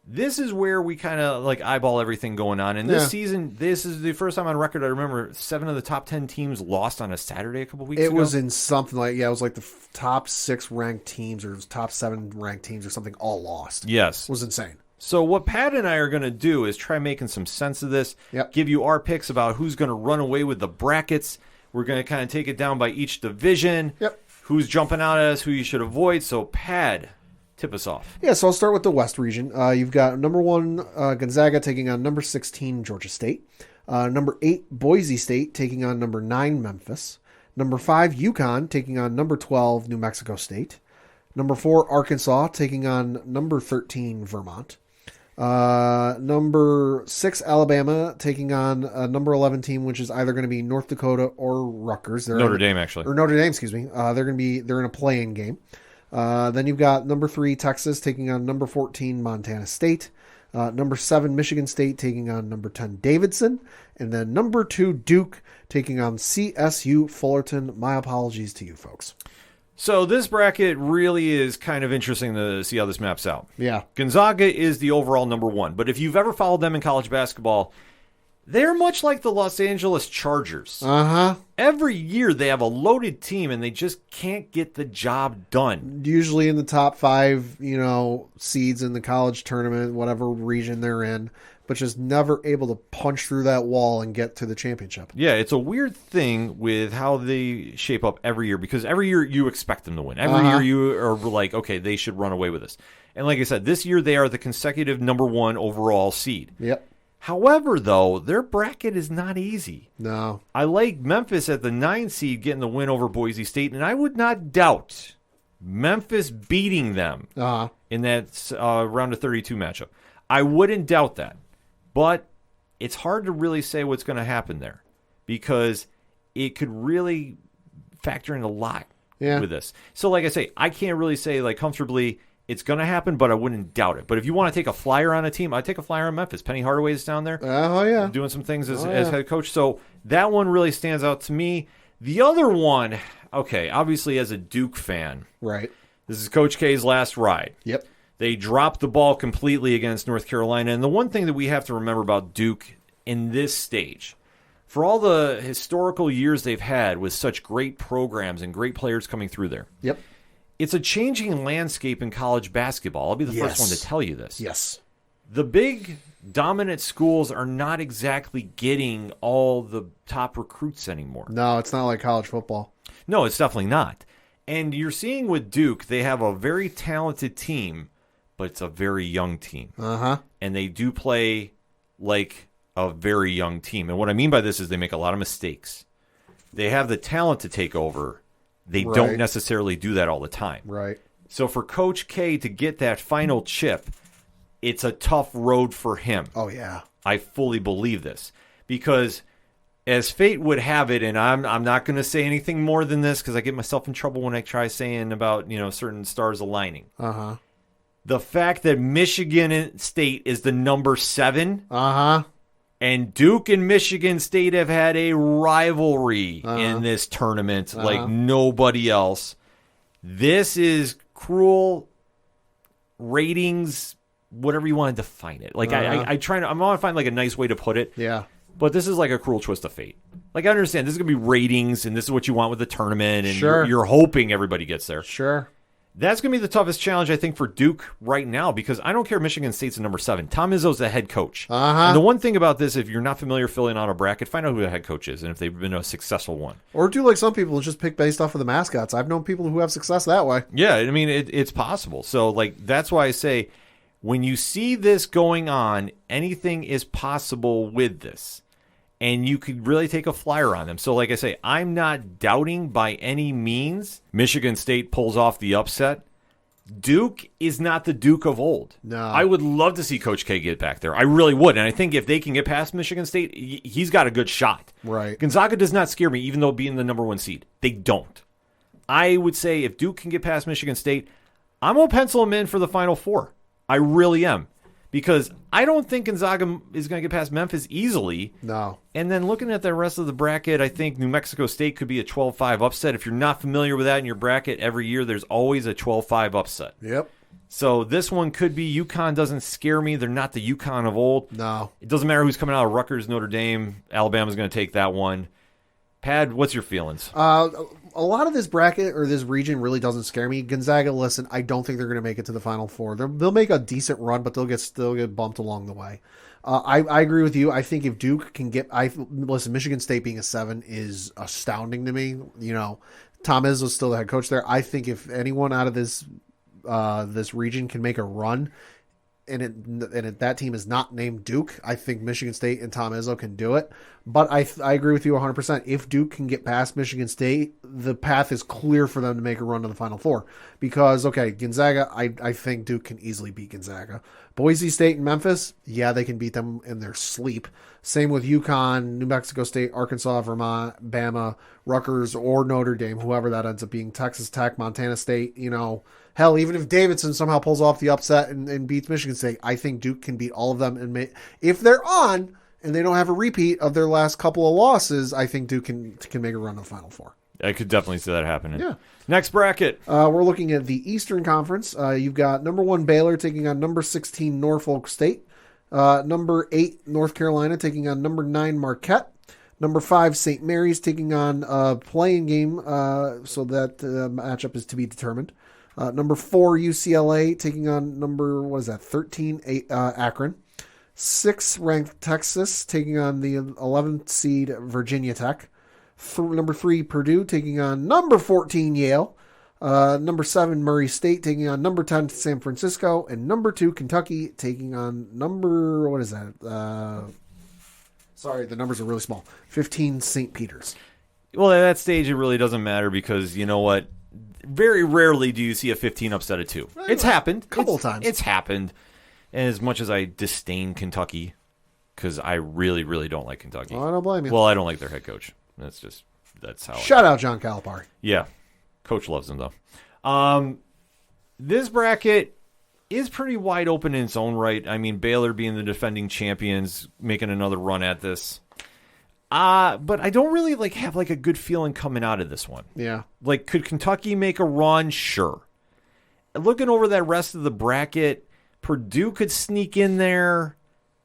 This is where we kind of eyeball everything going on. And this season, this is the first time on record I remember 7 of the top 10 teams lost on a Saturday a couple weeks ago. It was in something like, it was like the top 6 ranked teams or top 7 ranked teams or something all lost. Yes. It was insane. So what Pat and I are going to do is try making some sense of this, give you our picks about who's going to run away with the brackets. We're going to kind of take it down by each division, who's jumping out at us, who you should avoid. So Pat, tip us off. Yeah, so I'll start with the West region. You've got number 1 Gonzaga taking on number 16 Georgia State. Number 8 Boise State taking on number 9 Memphis. Number 5 UConn taking on number 12 New Mexico State. Number 4 Arkansas taking on number 13 Vermont. Number 6 Alabama taking on a number 11 team, which is either going to be North Dakota or Rutgers. Notre Dame, actually. Or Notre Dame, excuse me. They're in a play-in game. Then you've got number 3 Texas taking on number 14 Montana State. Number 7 Michigan State taking on number 10 Davidson. And then number 2 Duke taking on CSU Fullerton. My apologies to you folks. So this bracket really is kind of interesting to see how this maps out. Yeah. Gonzaga is the overall number 1. But if you've ever followed them in college basketball, they're much like the Los Angeles Chargers. Every year they have a loaded team and they just can't get the job done. Usually in the top 5, seeds in the college tournament, whatever region they're in, but just never able to punch through that wall and get to the championship. Yeah, it's a weird thing with how they shape up every year, because every year you expect them to win. Every year you are like, okay, they should run away with this. And like I said, this year they are the consecutive number 1 overall seed. Yep. However, though, their bracket is not easy. No. I like Memphis at the 9 seed getting the win over Boise State, and I would not doubt Memphis beating them in that round of 32 matchup. I wouldn't doubt that. But it's hard to really say what's going to happen there, because it could really factor in a lot with this. So like I say, I can't really say comfortably it's going to happen, but I wouldn't doubt it. But if you want to take a flyer on a team, I'd take a flyer on Memphis. Penny Hardaway is down there doing some things as head coach. So that one really stands out to me. The other one, okay, obviously as a Duke fan. Right. This is Coach K's last ride. Yep. They dropped the ball completely against North Carolina. And the one thing that we have to remember about Duke in this stage, for all the historical years they've had with such great programs and great players coming through there, it's a changing landscape in college basketball. I'll be the first one to tell you this. Yes. The big dominant schools are not exactly getting all the top recruits anymore. No, it's not like college football. No, it's definitely not. And you're seeing with Duke, they have a very talented team, but it's a very young team. And they do play like a very young team. And what I mean by this is they make a lot of mistakes. They have the talent to take over. They don't necessarily do that all the time. Right. So for Coach K to get that final chip, it's a tough road for him. Oh, yeah. I fully believe this. Because as fate would have it, and I'm not going to say anything more than this because I get myself in trouble when I try saying about, certain stars aligning. The fact that Michigan State is the number 7, and Duke and Michigan State have had a rivalry in this tournament like nobody else. This is cruel ratings whatever you want to define it. Like I want to find like a nice way to put it. Yeah. But this is like a cruel twist of fate. Like I understand this is gonna be ratings, and this is what you want with the tournament, and Sure. you're hoping everybody gets there. Sure. That's going to be the toughest challenge, I think, for Duke right now, because I don't care if Michigan State's at number 7. Tom Izzo's the head coach. And the one thing about this, if you're not familiar filling out a bracket, find out who the head coach is and if they've been a successful one. Or do like some people and just pick based off of the mascots. I've known people who have success that way. Yeah, I mean, it's possible. So, like, that's why I say when you see this going on, anything is possible with this. And you could really take a flyer on them. So, like I say, I'm not doubting by any means Michigan State pulls off the upset. Duke is not the Duke of old. No. I would love to see Coach K get back there. I really would. And I think if they can get past Michigan State, he's got a good shot. Right. Gonzaga does not scare me, even though being the number 1 seed. They don't. I would say if Duke can get past Michigan State, I'm going to pencil them in for the Final Four. I really am. Because I don't think Gonzaga is going to get past Memphis easily. No. And then looking at the rest of the bracket, I think New Mexico State could be a 12-5 upset. If you're not familiar with that in your bracket, every year there's always a 12-5 upset. Yep. So this one could be UConn doesn't scare me. They're not the UConn of old. No. It doesn't matter who's coming out of Rutgers, Notre Dame. Alabama's going to take that one. Pad, what's your feelings? A lot of this bracket or this region really doesn't scare me. Gonzaga, listen, I don't think they're going to make it to the Final Four. They'll make a decent run, but they'll still get bumped along the way. I agree with you. I think if Duke can listen, Michigan State being a 7 is astounding to me. You know, Tom Izzo's still the head coach there. I think if anyone out of this region can make a run, that team is not named Duke, I think Michigan State and Tom Izzo can do it. But I agree with you 100%. If Duke can get past Michigan State, the path is clear for them to make a run to the Final Four. Because, okay, Gonzaga, I think Duke can easily beat Gonzaga. Boise State and Memphis, yeah, they can beat them in their sleep. Same with UConn, New Mexico State, Arkansas, Vermont, Bama, Rutgers, or Notre Dame, whoever that ends up being, Texas Tech, Montana State, you know. Hell, even if Davidson somehow pulls off the upset and beats Michigan State, I think Duke can beat all of them. And if they're on and they don't have a repeat of their last couple of losses, I think Duke can make a run to the Final Four. I could definitely see that happening. Yeah. Next bracket. We're looking at the Eastern Conference. You've got number 1 Baylor taking on number 16 Norfolk State. Number 8 North Carolina taking on number 9 Marquette. Number 5 St. Mary's taking on a playing game, so that matchup is to be determined. Number 4 UCLA taking on number 13 Akron. 6th ranked Texas taking on the 11th seed Virginia Tech. Number 3 Purdue taking on number 14 Yale. Number 7 Murray State taking on number 10 San Francisco, and number 2 Kentucky taking on number sorry, the numbers are really small. 15 St. Peter's. Well, at that stage, it really doesn't matter because you know what? Very rarely do you see a 15 upset of 2. It's happened. A couple of times. It's happened. And as much as I disdain Kentucky, because I really, really don't like Kentucky. Oh, I don't blame you. Well, I don't like their head coach. That's how. Shout out John Calipari. Yeah. Coach loves him, though. This bracket is pretty wide open in its own right. I mean, Baylor being the defending champions, making another run at this. But I don't really have a good feeling coming out of this one. Yeah. Could Kentucky make a run? Sure. Looking over that rest of the bracket, Purdue could sneak in there.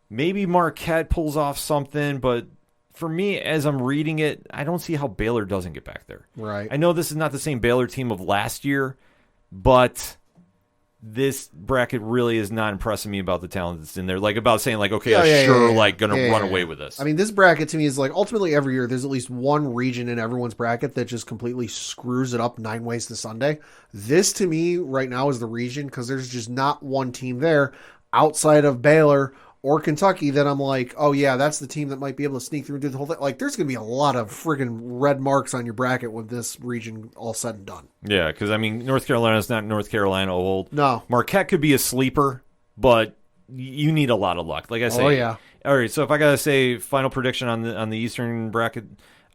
Maybe Marquette pulls off something, but for me, as I'm reading it, I don't see how Baylor doesn't get back there. Right. I know this is not the same Baylor team of last year, but this bracket really is not impressing me about the talent that's in there. About saying, going to run away with this. I mean, this bracket to me is ultimately every year there's at least one region in everyone's bracket that just completely screws it up 9 ways to Sunday. This to me right now is the region because there's just not one team there outside of Baylor or Kentucky that I'm like, oh yeah, that's the team that might be able to sneak through and do the whole thing. There's going to be a lot of friggin' red marks on your bracket with this region all said and done. Yeah, because, I mean, North Carolina's not North Carolina old. No. Marquette could be a sleeper, but you need a lot of luck. Like I say. Oh, yeah. All right, so if I got to say final prediction on the Eastern bracket,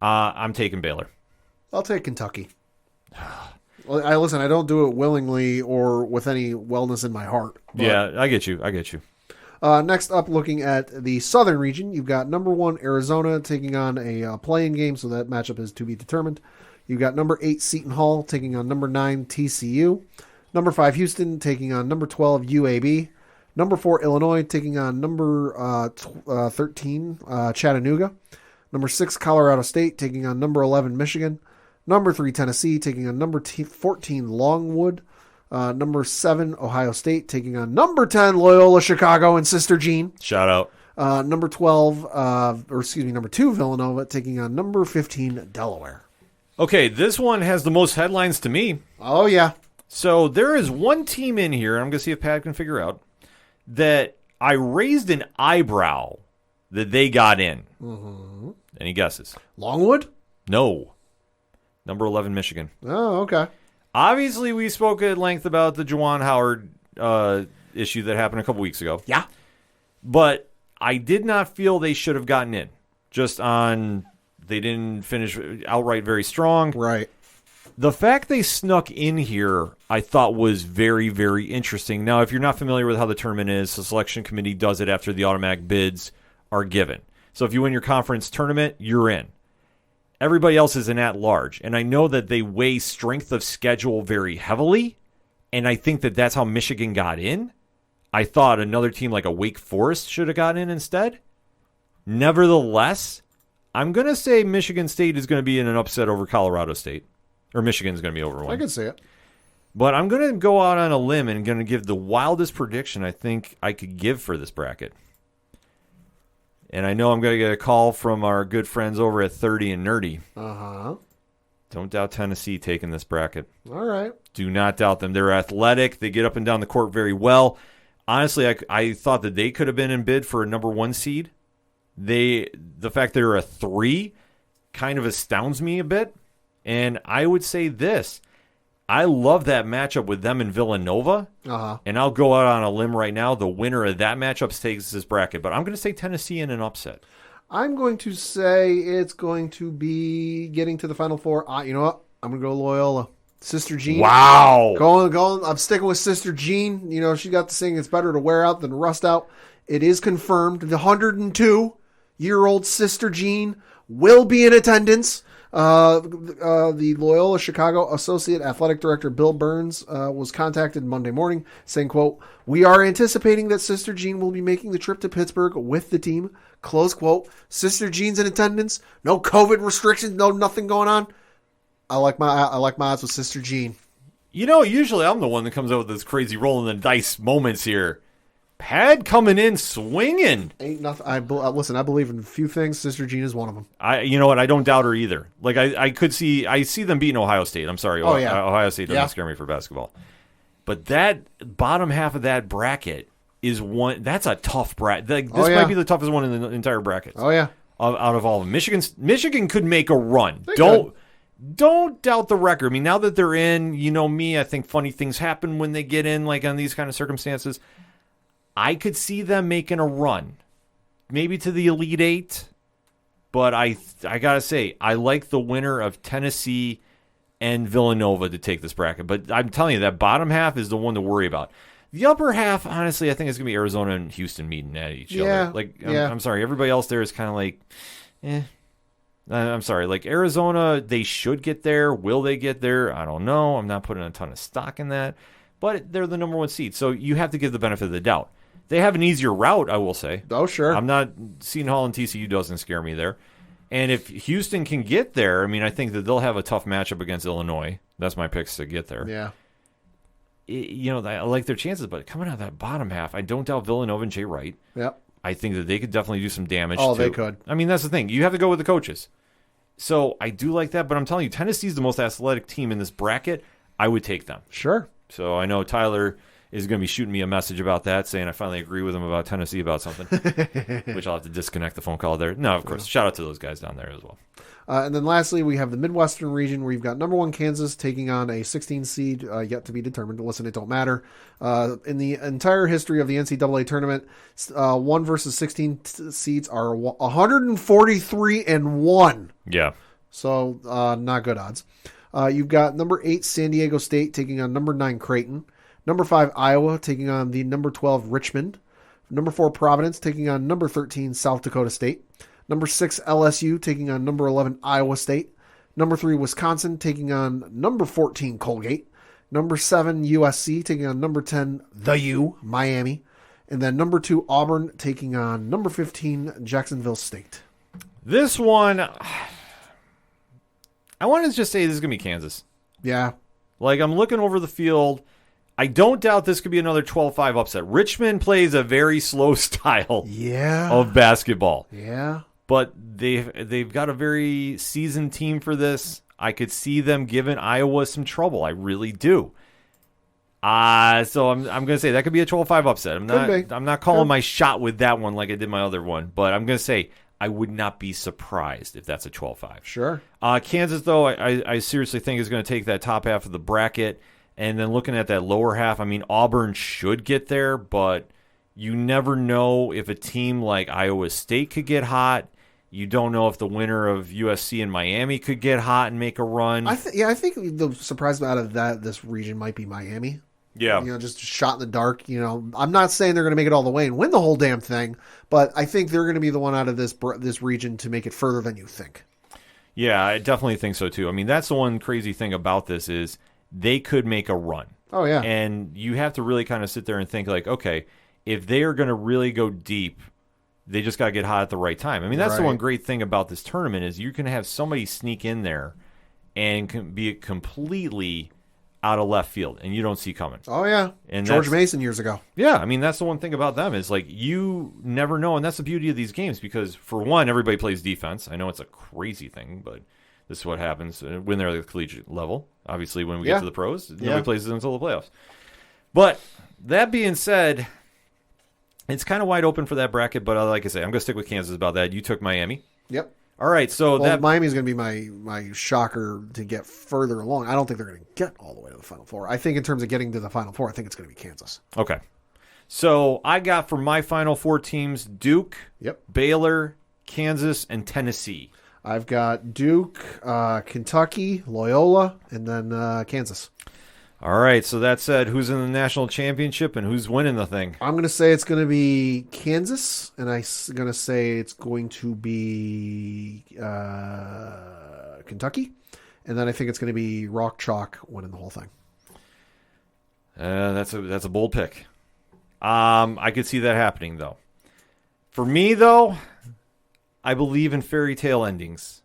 I'm taking Baylor. I'll take Kentucky. Well, I don't do it willingly or with any wellness in my heart. But... Yeah, I get you. Next up, looking at the Southern region, you've got number 1 Arizona taking on a playing game, so that matchup is to be determined. You've got number 8 Seton Hall taking on number 9 TCU. Number 5 Houston taking on number 12 UAB. Number 4, Illinois, taking on number 13, Chattanooga. Number 6, Colorado State, taking on number 11, Michigan. Number 3, Tennessee, taking on number 14, Longwood. Number 7, Ohio State, taking on number 10, Loyola Chicago and Sister Jean. Shout out. Number 2, Villanova, taking on number 15, Delaware. Okay, this one has the most headlines to me. Oh, yeah. So there is one team in here, and I'm going to see if Pat can figure out, that I raised an eyebrow that they got in. Mm-hmm. Any guesses? Longwood? No. Number 11, Michigan. Oh, okay. Obviously, we spoke at length about the Juwan Howard issue that happened a couple weeks ago. Yeah. But I did not feel they should have gotten in. Just on, they didn't finish outright very strong. Right. The fact they snuck in here, I thought was very, very interesting. Now, if you're not familiar with how the tournament is, the selection committee does it after the automatic bids are given. So if you win your conference tournament, you're in. Everybody else is an at-large. And I know that they weigh strength of schedule very heavily, and I think that that's how Michigan got in. I thought another team like a Wake Forest should have gotten in instead. Nevertheless, I'm going to say Michigan State is going to be in an upset over Colorado State. Or Michigan's going to be over one. I can see it. But I'm going to go out on a limb and going to give the wildest prediction I think I could give for this bracket. And I know I'm going to get a call from our good friends over at 30 and Nerdy. Uh-huh. Don't doubt Tennessee taking this bracket. All right. Do not doubt them. They're athletic. They get up and down the court very well. Honestly, I thought that they could have been in bid for a number 1 seed. The fact they're a 3 kind of astounds me a bit. And I would say this. I love that matchup with them and Villanova. Uh-huh. And I'll go out on a limb right now. The winner of that matchup takes this bracket. But I'm going to say Tennessee in an upset. I'm going to say it's going to be getting to the Final Four. You know what? I'm going to go Loyola. Sister Jean. Wow. Going. I'm sticking with Sister Jean. You know, she got the saying it's better to wear out than rust out. It is confirmed. The 102-year-old Sister Jean will be in attendance. The Loyola Chicago Associate Athletic Director Bill Burns was contacted Monday morning saying, quote, "We are anticipating that Sister Jean will be making the trip to Pittsburgh with the team." Close quote. Sister Jean's in attendance. No COVID restrictions. No nothing going on. I like my odds with Sister Jean. You know, usually I'm the one that comes out with this crazy rolling the dice moments here. Pad coming in swinging. Ain't nothing. Listen, I believe in a few things. Sister Jean is one of them. You know what? I don't doubt her either. Like I see them beating Ohio State. I'm sorry. Oh, yeah. Ohio State doesn't scare me for basketball. But that bottom half of that bracket is one. That's a tough bracket. This might be the toughest one in the entire bracket. Oh yeah. Out of all of them, Michigan could make a run. They Don't doubt the record. I mean, now that they're in, you know me, I think funny things happen when they get in, like on these kind of circumstances. I could see them making a run, maybe to the Elite Eight, but I gotta say, I like the winner of Tennessee and Villanova to take this bracket. But I'm telling you, that bottom half is the one to worry about. The upper half, honestly, I think it's gonna be Arizona and Houston meeting at each other. I'm sorry, everybody else there is kind of like, I'm sorry, like Arizona, they should get there. Will they get there? I don't know. I'm not putting a ton of stock in that, but they're the number 1 seed, so you have to give the benefit of the doubt. They have an easier route, I will say. Oh, sure. I'm not Seton Hall and TCU doesn't scare me there. And if Houston can get there, I mean, I think that they'll have a tough matchup against Illinois. That's my picks to get there. Yeah. I like their chances, but coming out of that bottom half, I don't doubt Villanova and Jay Wright. Yep. I think that they could definitely do some damage. Oh, too. they could. I mean, that's the thing. You have to go with the coaches. So I do like that, but I'm telling you, Tennessee's the most athletic team in this bracket. I would take them. Sure. So I know Tyler is going to be shooting me a message about that, saying I finally agree with him about Tennessee about something, which I'll have to disconnect the phone call there. No, of course. Shout out to those guys down there as well. And then lastly, we have the Midwestern region where you've got number 1 Kansas taking on a 16 seed yet to be determined. Listen, it don't matter. In the entire history of the NCAA tournament, 1 versus 16 seeds are 143-1. Yeah. So not good odds. You've got number 8 San Diego State taking on number 9 Creighton. Number 5 Iowa taking on the number 12 Richmond. Number 4 Providence taking on number 13 South Dakota State. Number 6 LSU taking on number 11 Iowa State. Number 3 Wisconsin taking on number 14 Colgate. Number 7 USC taking on number 10 the U Miami. And then number 2, Auburn taking on number 15, Jacksonville State. This one, I want to just say this is going to be Kansas. Yeah. Like, I'm looking over the field. I don't doubt this could be another 12-5 upset. Richmond plays a very slow style of basketball. Yeah. But they've got a very seasoned team for this. I could see them giving Iowa some trouble. I really do. So I'm going to say that could be a 12-5 upset. I'm not calling my shot with that one like I did my other one, but I'm going to say I would not be surprised if that's a 12-5. Sure. Kansas, though, I seriously think is going to take that top half of the bracket, and then looking at that lower half, I mean, Auburn should get there, but you never know if a team like Iowa State could get hot. You don't know if the winner of USC and Miami could get hot and make a run. I think the surprise out of this region might be Miami. Yeah. Just shot in the dark. I'm not saying they're going to make it all the way and win the whole damn thing, but I think they're going to be the one out of this region to make it further than you think. Yeah, I definitely think so too. I mean, that's the one crazy thing about this is they could make a run. Oh, yeah. And you have to really kind of sit there and think like, okay, if they are going to really go deep, they just got to get hot at the right time. I mean, that's the one great thing about this tournament is you can have somebody sneak in there and can be completely out of left field, and you don't see coming. Oh, yeah. And George Mason years ago. Yeah, I mean, that's the one thing about them is, like, you never know, and that's the beauty of these games because, for one, everybody plays defense. I know it's a crazy thing, but this is what happens when they're at the collegiate level. Obviously, when we get to the pros, nobody plays it until the playoffs. But that being said, it's kind of wide open for that bracket, but like I say, I'm going to stick with Kansas about that. You took Miami. Yep. All right, so Miami's going to be my shocker to get further along. I don't think they're going to get all the way to the Final Four. I think in terms of getting to the Final Four, I think it's going to be Kansas. Okay. So I got for my Final Four teams Duke, Baylor, Kansas, and Tennessee. I've got Duke, Kentucky, Loyola, and then Kansas. All right, so that said, who's in the national championship and who's winning the thing? I'm going to say it's going to be Kansas, and I'm going to say it's going to be Kentucky, and then I think it's going to be Rock Chalk winning the whole thing. That's a bold pick. I could see that happening, though. For me, though, I believe in fairy tale endings.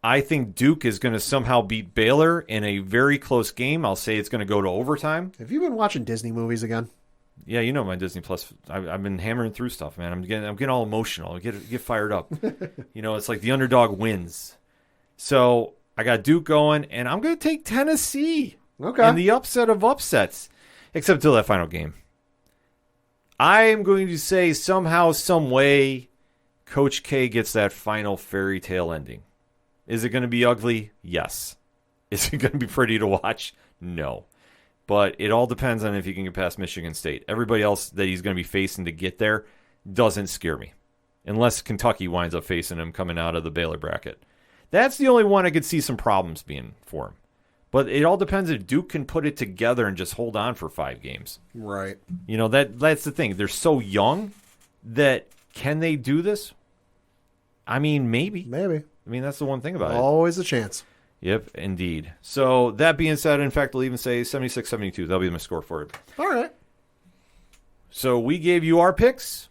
I think Duke is going to somehow beat Baylor in a very close game. I'll say it's going to go to overtime. Have you been watching Disney movies again? Yeah, you know my Disney Plus. I've been hammering through stuff, man. I'm getting all emotional. I get fired up. It's like the underdog wins. So I got Duke going, and I'm going to take Tennessee. Okay. And the upset of upsets, except until that final game. I am going to say somehow, some way, Coach K gets that final fairy tale ending. Is it going to be ugly? Yes. Is it going to be pretty to watch? No. But it all depends on if he can get past Michigan State. Everybody else that he's going to be facing to get there doesn't scare me. Unless Kentucky winds up facing him coming out of the Baylor bracket. That's the only one I could see some problems being for him. But it all depends if Duke can put it together and just hold on for 5 games. Right. That's the thing. They're so young that can they do this? I mean, maybe. Maybe. I mean, that's the one thing about it. Always a chance. Yep, indeed. So, that being said, in fact, I'll even say 76-72. That'll be my score for it. All right. So, we gave you our picks.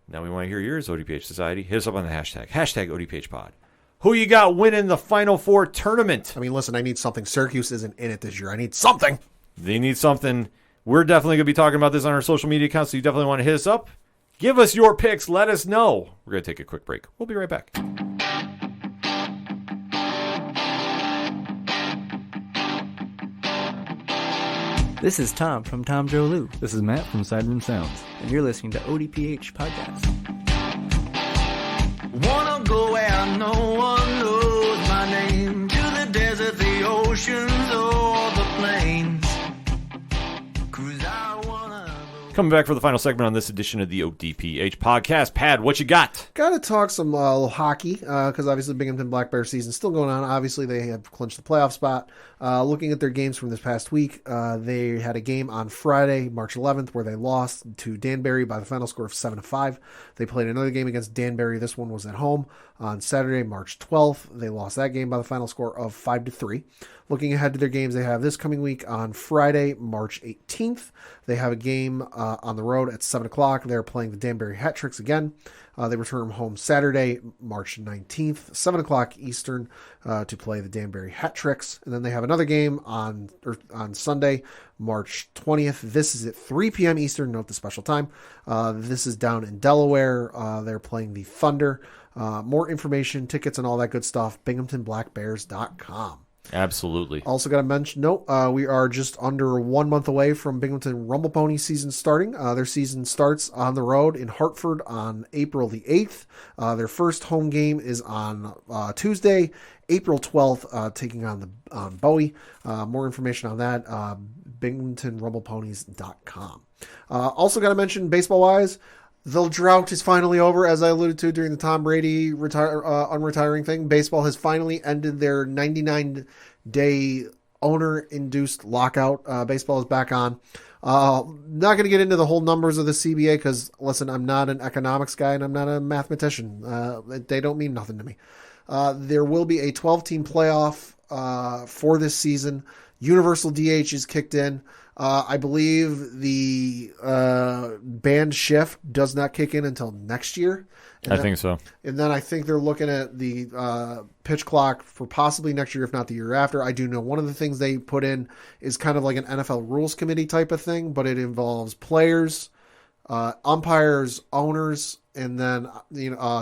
Now we want to hear yours, ODPH Society. Hit us up on the hashtag ODPHpod. Who you got winning the Final Four tournament? I mean, listen, I need something. Syracuse isn't in it this year. I need something. They need something. We're definitely going to be talking about this on our social media accounts, so you definitely want to hit us up. Give us your picks. Let us know. We're going to take a quick break. We'll be right back. This is Tom from Tom Joe Lou, This is Matt from Sideroom Sounds. and you're listening to ODPH Podcast. Wanna go where no one knows my name, to the desert, the oceans, or the plains. 'Cause I wanna go. Coming back for the final segment on this edition of the ODPH Podcast. Pad, what you got? Got to talk some hockey because obviously Binghamton Black Bear season still going on. Obviously, they have clinched the playoff spot. Looking at their games from this past week, they had a game on Friday, March 11th, where they lost to Danbury by the final score of 7-5. They played another game against Danbury. This one was at home on Saturday, March 12th. They lost that game by the final score of 5-3. Looking ahead to their games they have this coming week on Friday, March 18th. They have a game on the road at 7 o'clock. They're playing the Danbury Hat Tricks again. They return home Saturday, March 19th, 7 o'clock Eastern, to play the Danbury Hat Tricks. And then they have another game on Sunday, March 20th. This is at 3 p.m. Eastern. Note the special time. This is down in Delaware. They're playing the Thunder. More information, tickets, and all that good stuff, binghamtonblackbears.com. Absolutely. Also got to mention, we are just under 1 month away from Binghamton Rumble Pony season starting. Their season starts on the road in Hartford on April the 8th. Their first home game is on Tuesday, April 12th, taking on Bowie. More information on that, binghamtonrumbleponies.com. Also got to mention, baseball-wise, the drought is finally over, as I alluded to during the Tom Brady unretiring thing. Baseball has finally ended their 99-day owner-induced lockout. Baseball is back on. Not going to get into the whole numbers of the CBA because, listen, I'm not an economics guy and I'm not a mathematician. They don't mean nothing to me. There will be a 12-team playoff for this season. Universal DH is kicked in. I believe the band shift does not kick in until next year. I think so. And then I think they're looking at the pitch clock for possibly next year, if not the year after. I do know one of the things they put in is kind of like an NFL rules committee type of thing, but it involves players, umpires, owners, and then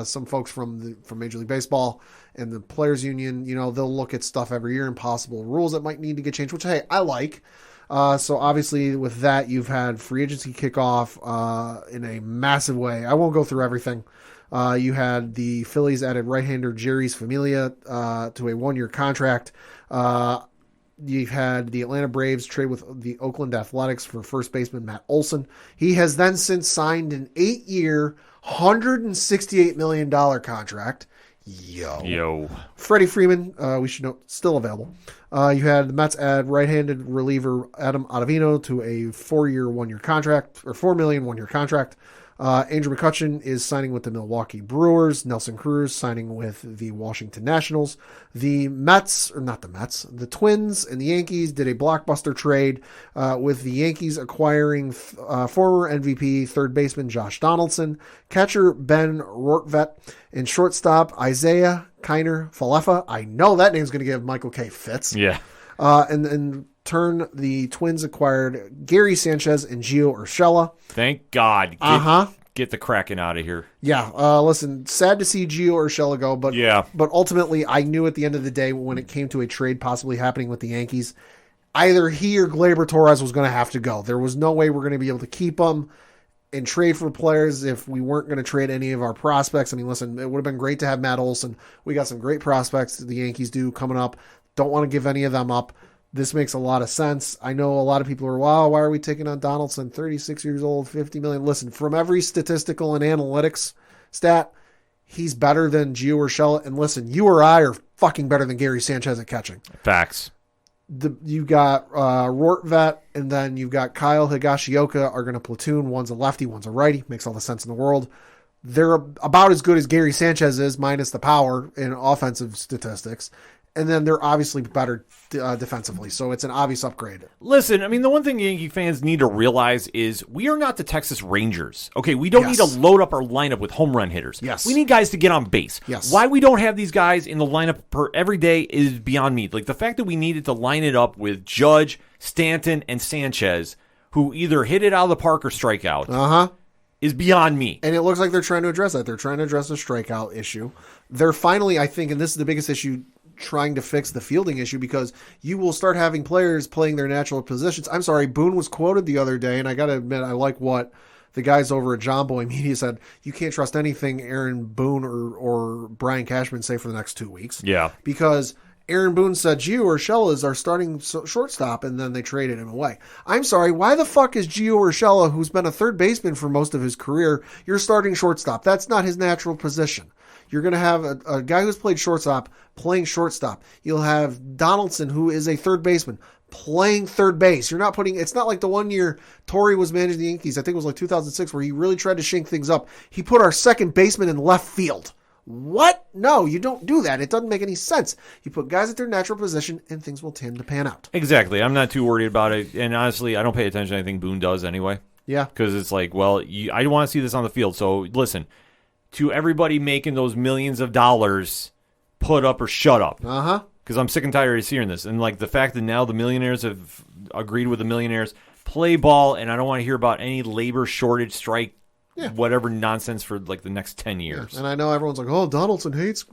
some folks from Major League Baseball and the Players Union. They'll look at stuff every year and possible rules that might need to get changed, which, hey, I like. So obviously with that, you've had free agency kickoff in a massive way. I won't go through everything. You had the Phillies added right-hander Jerry's Familia to a 1-year contract. You've had the Atlanta Braves trade with the Oakland Athletics for first baseman Matt Olson. He has then since signed an 8-year, $168 million contract. Yo. Freddie Freeman, we should note, still available. You had the Mets add right-handed reliever Adam Ottavino to a 4-year, 1-year contract, or $4 million, 1-year contract. Andrew McCutchen is signing with the Milwaukee Brewers. Nelson Cruz signing with the Washington Nationals. The Twins and the Yankees did a blockbuster trade with the Yankees acquiring former MVP third baseman Josh Donaldson, catcher Ben Rortvedt, and shortstop Isaiah Kiner Falefa. I know that name's going to give Michael K. fits. Yeah. And turn, the Twins acquired Gary Sanchez and Gio Urshela. Thank God. Get the Kraken out of here. Yeah. Listen, sad to see Gio Urshela go, but ultimately I knew at the end of the day when it came to a trade possibly happening with the Yankees, either he or Gleyber Torres was going to have to go. There was no way we're going to be able to keep him and trade for players if we weren't going to trade any of our prospects. I mean, listen, it would have been great to have Matt Olson. We got some great prospects the Yankees do coming up. Don't want to give any of them up. This makes a lot of sense. I know a lot of people are, wow, why are we taking on Donaldson? 36 years old, $50 million. Listen, from every statistical and analytics stat, he's better than Gio Urshela. And listen, you or I are fucking better than Gary Sanchez at catching. Facts. You've got Rortvedt, and then you've got Kyle Higashioka are going to platoon. One's a lefty, one's a righty. Makes all the sense in the world. They're about as good as Gary Sanchez is, minus the power in offensive statistics. And then they're obviously better defensively, so it's an obvious upgrade. Listen, I mean, the one thing Yankee fans need to realize is we are not the Texas Rangers. Okay, we don't need to load up our lineup with home run hitters. Yes. We need guys to get on base. Yes. Why we don't have these guys in the lineup every day is beyond me. Like, the fact that we needed to line it up with Judge, Stanton, and Sanchez, who either hit it out of the park or strike out, is beyond me. And it looks like they're trying to address that. They're trying to address the strikeout issue. They're finally, I think, and this is the biggest issue, trying to fix the fielding issue, because you will start having players playing their natural positions. I'm sorry, Boone was quoted the other day, and I got to admit, I like what the guys over at John Boy Media said. You can't trust anything Aaron Boone or Brian Cashman say for the next 2 weeks. Yeah. Because Aaron Boone said Gio Urshela is our starting shortstop, and then they traded him away. I'm sorry, why the fuck is Gio Urshela, who's been a third baseman for most of his career, your starting shortstop? That's not his natural position. You're going to have a guy who's played shortstop playing shortstop. You'll have Donaldson, who is a third baseman, playing third base. You're not putting, it's not like the 1 year Tourney was managing the Yankees, I think it was like 2006, where he really tried to shake things up. He put our second baseman in left field. What? No, you don't do that. It doesn't make any sense. You put guys at their natural position and things will tend to pan out. Exactly. I'm not too worried about it. And honestly, I don't pay attention to anything Boone does anyway. Yeah. Because it's like, well, I want to see this on the field. So listen, to everybody making those millions of dollars, put up or shut up. Because I'm sick and tired of hearing this. And like the fact that now the millionaires have agreed with the millionaires, play ball, and I don't want to hear about any labor shortage strike, whatever nonsense for like the next 10 years. Yeah. And I know everyone's like, oh, Donaldson hates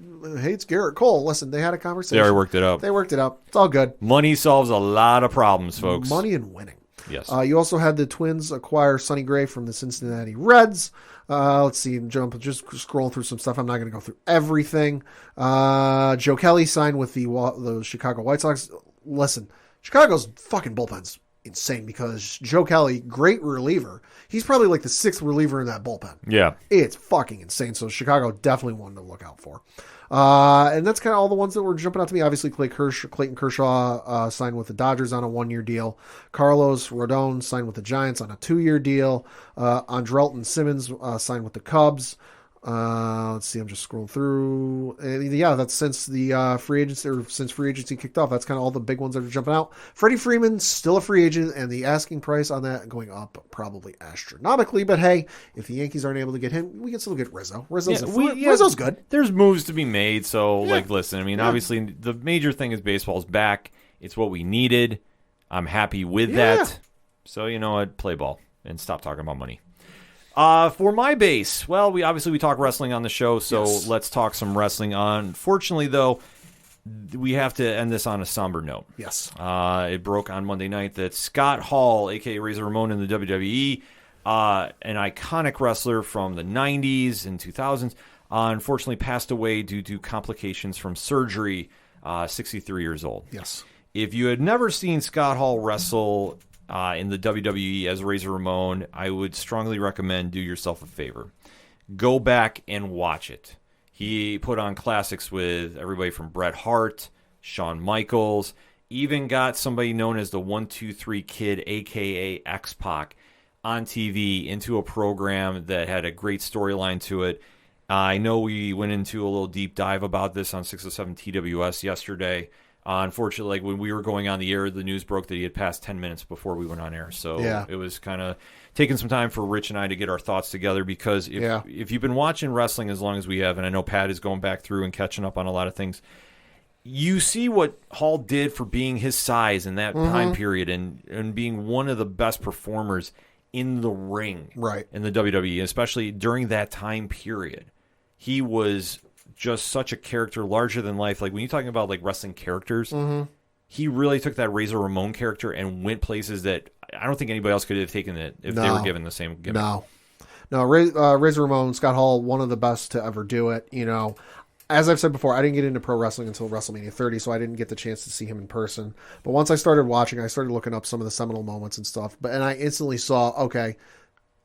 Garrett Cole. Listen, they had a conversation. They already worked it out. They worked it out. It's all good. Money solves a lot of problems, folks. Money and winning. Yes. You also had the Twins acquire Sonny Gray from the Cincinnati Reds. Let's see, just scrolling through some stuff. I'm not going to go through everything. Joe Kelly signed with the Chicago White Sox. Listen, Chicago's fucking bullpen's insane because Joe Kelly, great reliever. He's probably like the 6th reliever in that bullpen. Yeah. It's fucking insane. So Chicago definitely one to look out for. And that's kind of all the ones that were jumping out to me. Obviously, Clayton Kershaw signed with the Dodgers on a 1-year deal. Carlos Rodon signed with the Giants on a 2-year deal. Andrelton Simmons signed with the Cubs. Let's see, I'm just scrolling through. Yeah, that's since the free agency kicked off. That's kind of all the big ones that are jumping out. Freddie Freeman's still a free agent, and the asking price on that going up probably astronomically. But hey, if the Yankees aren't able to get him, we can still get Rizzo. Rizzo's good. There's moves to be made. So, listen, I mean, obviously, the major thing is baseball's back. It's what we needed. I'm happy with that. So, you know what? Play ball and stop talking about money. For my base, well, we talk wrestling on the show, so let's talk some wrestling. Unfortunately, though, we have to end this on a somber note. Yes. It broke on Monday night that Scott Hall, a.k.a. Razor Ramon in the WWE, an iconic wrestler from the 90s and 2000s, unfortunately passed away due to complications from surgery, 63 years old. Yes. If you had never seen Scott Hall wrestle in the WWE as Razor Ramon, I would strongly recommend do yourself a favor. Go back and watch it. He put on classics with everybody from Bret Hart, Shawn Michaels, even got somebody known as the 1-2-3 Kid, a.k.a. X-Pac, on TV into a program that had a great storyline to it. I know we went into a little deep dive about this on 607 TWS yesterday. Unfortunately, like when we were going on the air, the news broke that he had passed 10 minutes before we went on air. So it was kind of taking some time for Rich and I to get our thoughts together because if you've been watching wrestling as long as we have, and I know Pat is going back through and catching up on a lot of things, you see what Hall did for being his size in that time period and being one of the best performers in the ring in the WWE, especially during that time period. He was just such a character, larger than life. Like when you're talking about like wrestling characters, he really took that Razor Ramon character and went places that I don't think anybody else could have taken it if they were given the same gimmick. No, Razor Ramon, Scott Hall, one of the best to ever do it. You know, as I've said before, I didn't get into pro wrestling until WrestleMania 30, so I didn't get the chance to see him in person. But once I started watching, I started looking up some of the seminal moments and stuff. And I instantly saw, okay,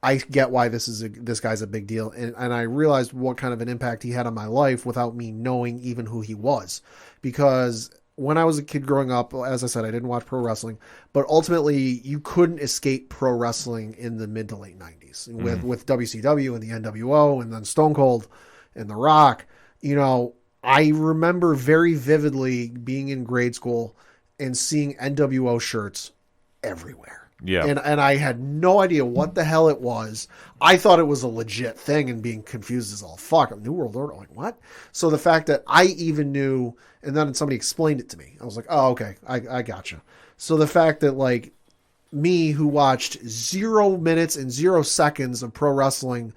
I get why this guy's a big deal. And I realized what kind of an impact he had on my life without me knowing even who he was. Because when I was a kid growing up, as I said, I didn't watch pro wrestling, but ultimately you couldn't escape pro wrestling in the mid to late 90s with WCW and the NWO and then Stone Cold and The Rock. You know, I remember very vividly being in grade school and seeing NWO shirts everywhere. Yeah. And I had no idea what the hell it was. I thought it was a legit thing and being confused as all fuck. New World Order, like what? So the fact that I even knew, and then somebody explained it to me, I was like, oh, okay, I gotcha. So the fact that like me who watched 0 minutes and 0 seconds of pro wrestling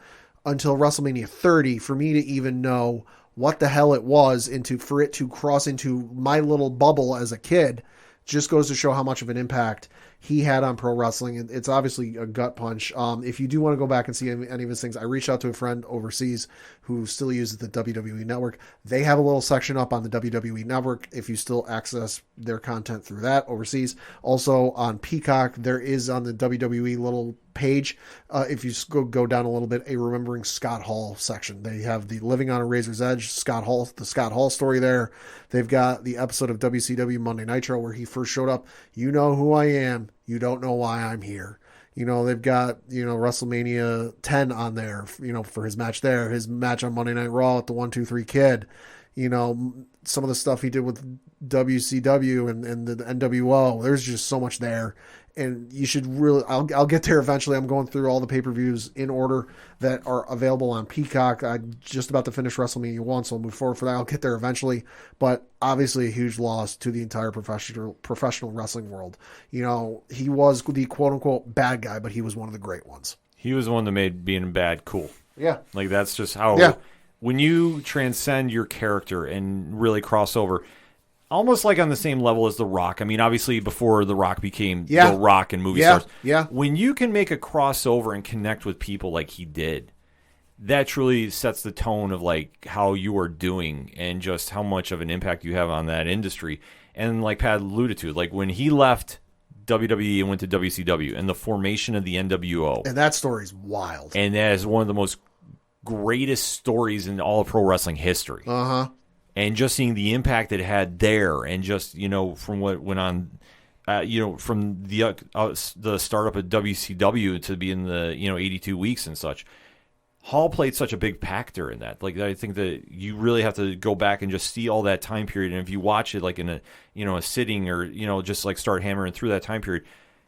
until WrestleMania 30, for me to even know what the hell it was for it to cross into my little bubble as a kid just goes to show how much of an impact he had on pro wrestling. And it's obviously a gut punch. If you do want to go back and see any of his things, I reached out to a friend overseas who still uses the WWE Network. They have a little section up on the WWE Network if you still access their content through that overseas. Also on Peacock, there is on the WWE little page, if you go down a little bit, a Remembering Scott Hall section. They have the Living on a Razor's Edge, the Scott Hall story there. They've got the episode of WCW Monday Nitro where he first showed up. You know who I am. You don't know why I'm here. You know, they've got, WrestleMania 10 on there, for his match there, his match on Monday Night Raw with the 1-2-3 Kid, some of the stuff he did with WCW and the NWO. There's just so much there. and you should really, I'll get there eventually. I'm going through all the pay-per-views in order that are available on Peacock. I'm just about to finish WrestleMania 1, so I'll move forward for that. I'll get there eventually, but obviously a huge loss to the entire professional wrestling world. You know, he was the quote-unquote bad guy, but he was one of the great ones. He was the one that made being bad cool. Yeah. Like, that's just how, when you transcend your character and really cross over, almost like on the same level as The Rock. I mean, obviously, before The Rock became The Rock and movie stars. Yeah. When you can make a crossover and connect with people like he did, that truly sets the tone of, like, how you are doing and just how much of an impact you have on that industry. And like Pat alluded to, like, when he left WWE and went to WCW and the formation of the NWO. And that story's wild. And that is one of the most greatest stories in all of pro wrestling history. Uh-huh. And just seeing the impact it had there, and just, you know, from what went on, you know, from the startup at WCW to be in the, you know, 82 weeks and such, Hall played such a big factor in that. Like, I think that you really have to go back and just see all that time period. And if you watch it like in a, you know, a sitting, or, you know, just like start hammering through that time period,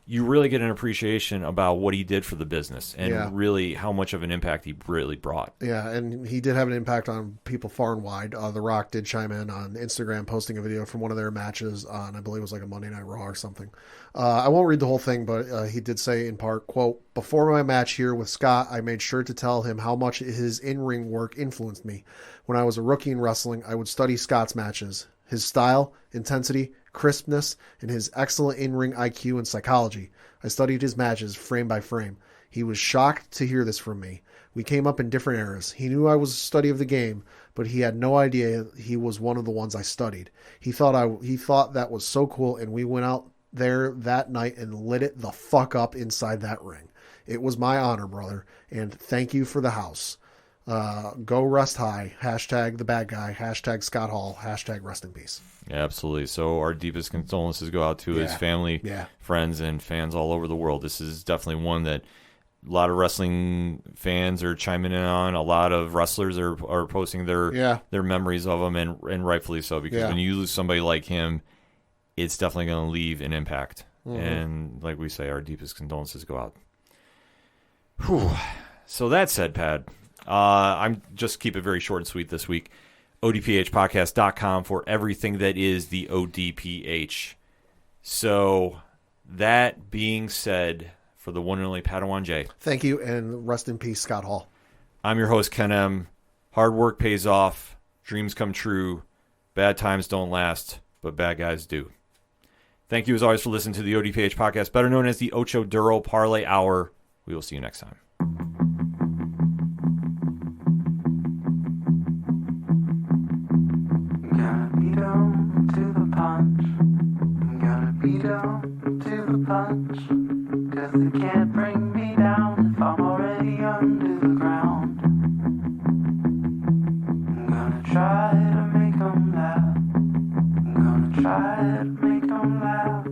you really get an appreciation about what he did for the business and really how much of an impact he really brought. Yeah, and he did have an impact on people far and wide. The Rock did chime in on Instagram, posting a video from one of their matches on, I believe it was like a Monday Night Raw or something. I won't read the whole thing, but he did say in part, quote, "Before my match here with Scott, I made sure to tell him how much his in-ring work influenced me. When I was a rookie in wrestling, I would study Scott's matches. His style, intensity, crispness, and his excellent in-ring IQ and psychology. I studied his matches frame by frame. He was shocked to hear this from me. We came up in different eras. He knew I was a study of the game, but he had no idea he was one of the ones I studied. He thought that was so cool, and we went out there that night and lit it the fuck up inside that ring. It was my honor, brother, and thank you for the house. Go rest high. Hashtag the bad guy. Hashtag Scott Hall. Hashtag rest in peace." Yeah, absolutely. So our deepest condolences go out to his family, friends, and fans all over the world. This is definitely one that a lot of wrestling fans are chiming in on. A lot of wrestlers are posting their memories of him, and rightfully so, because when you lose somebody like him, it's definitely going to leave an impact. Mm-hmm. And like we say, our deepest condolences go out. Whew. So that said, Pat, I'm just keep it very short and sweet this week. ODPHpodcast.com for everything that is the ODPH. So that being said, for the one and only Padawan J. Thank you, and rest in peace, Scott Hall. I'm your host, Ken M. Hard work pays off. Dreams come true. Bad times don't last, but bad guys do. Thank you as always for listening to the ODPH podcast, better known as the Ocho Duro Parlay Hour. We will see you next time. Gonna be down to the punch. Gonna be down to the punch. 'Cause they can't bring me down if I'm already under the ground. I'm gonna try to make them laugh. I'm gonna try to make them laugh.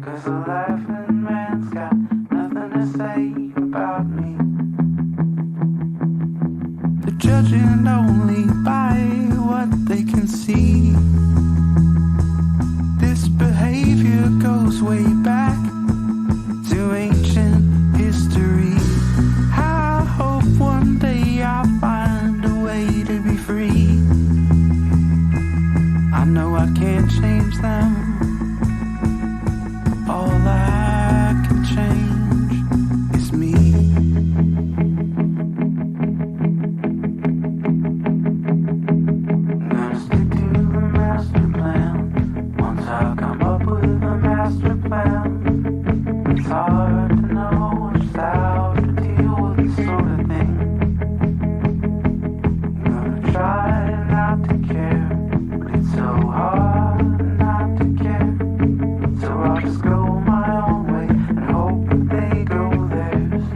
'Cause the laughing man's got nothing to say about me. They're judging only by what they can see. This behavior goes way back to ancient history. I hope one day I'll find a way to be free. I know I can't change them. All I can change is me. I'm gonna stick to the master plan. Once I come up with a master plan, it's hard to know just how to deal with this sort of thing. I'm gonna try not to care, but it's so hard not to care. So I'll just go my own way and hope that they go theirs.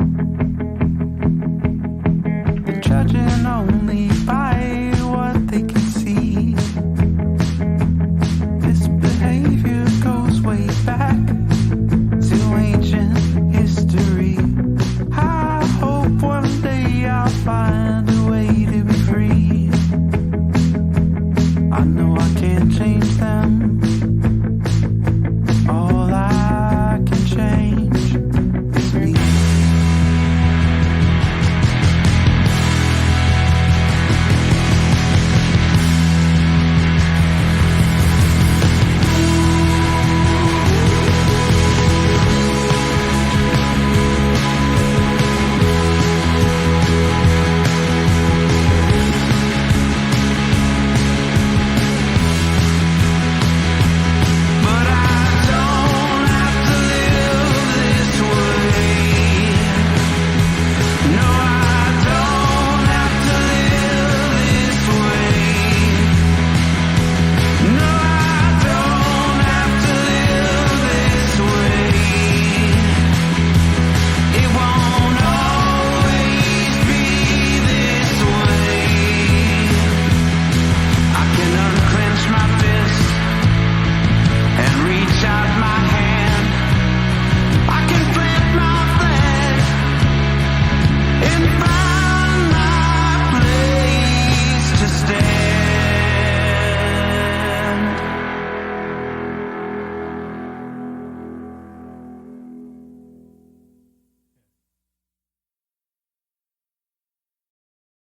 They're judging only by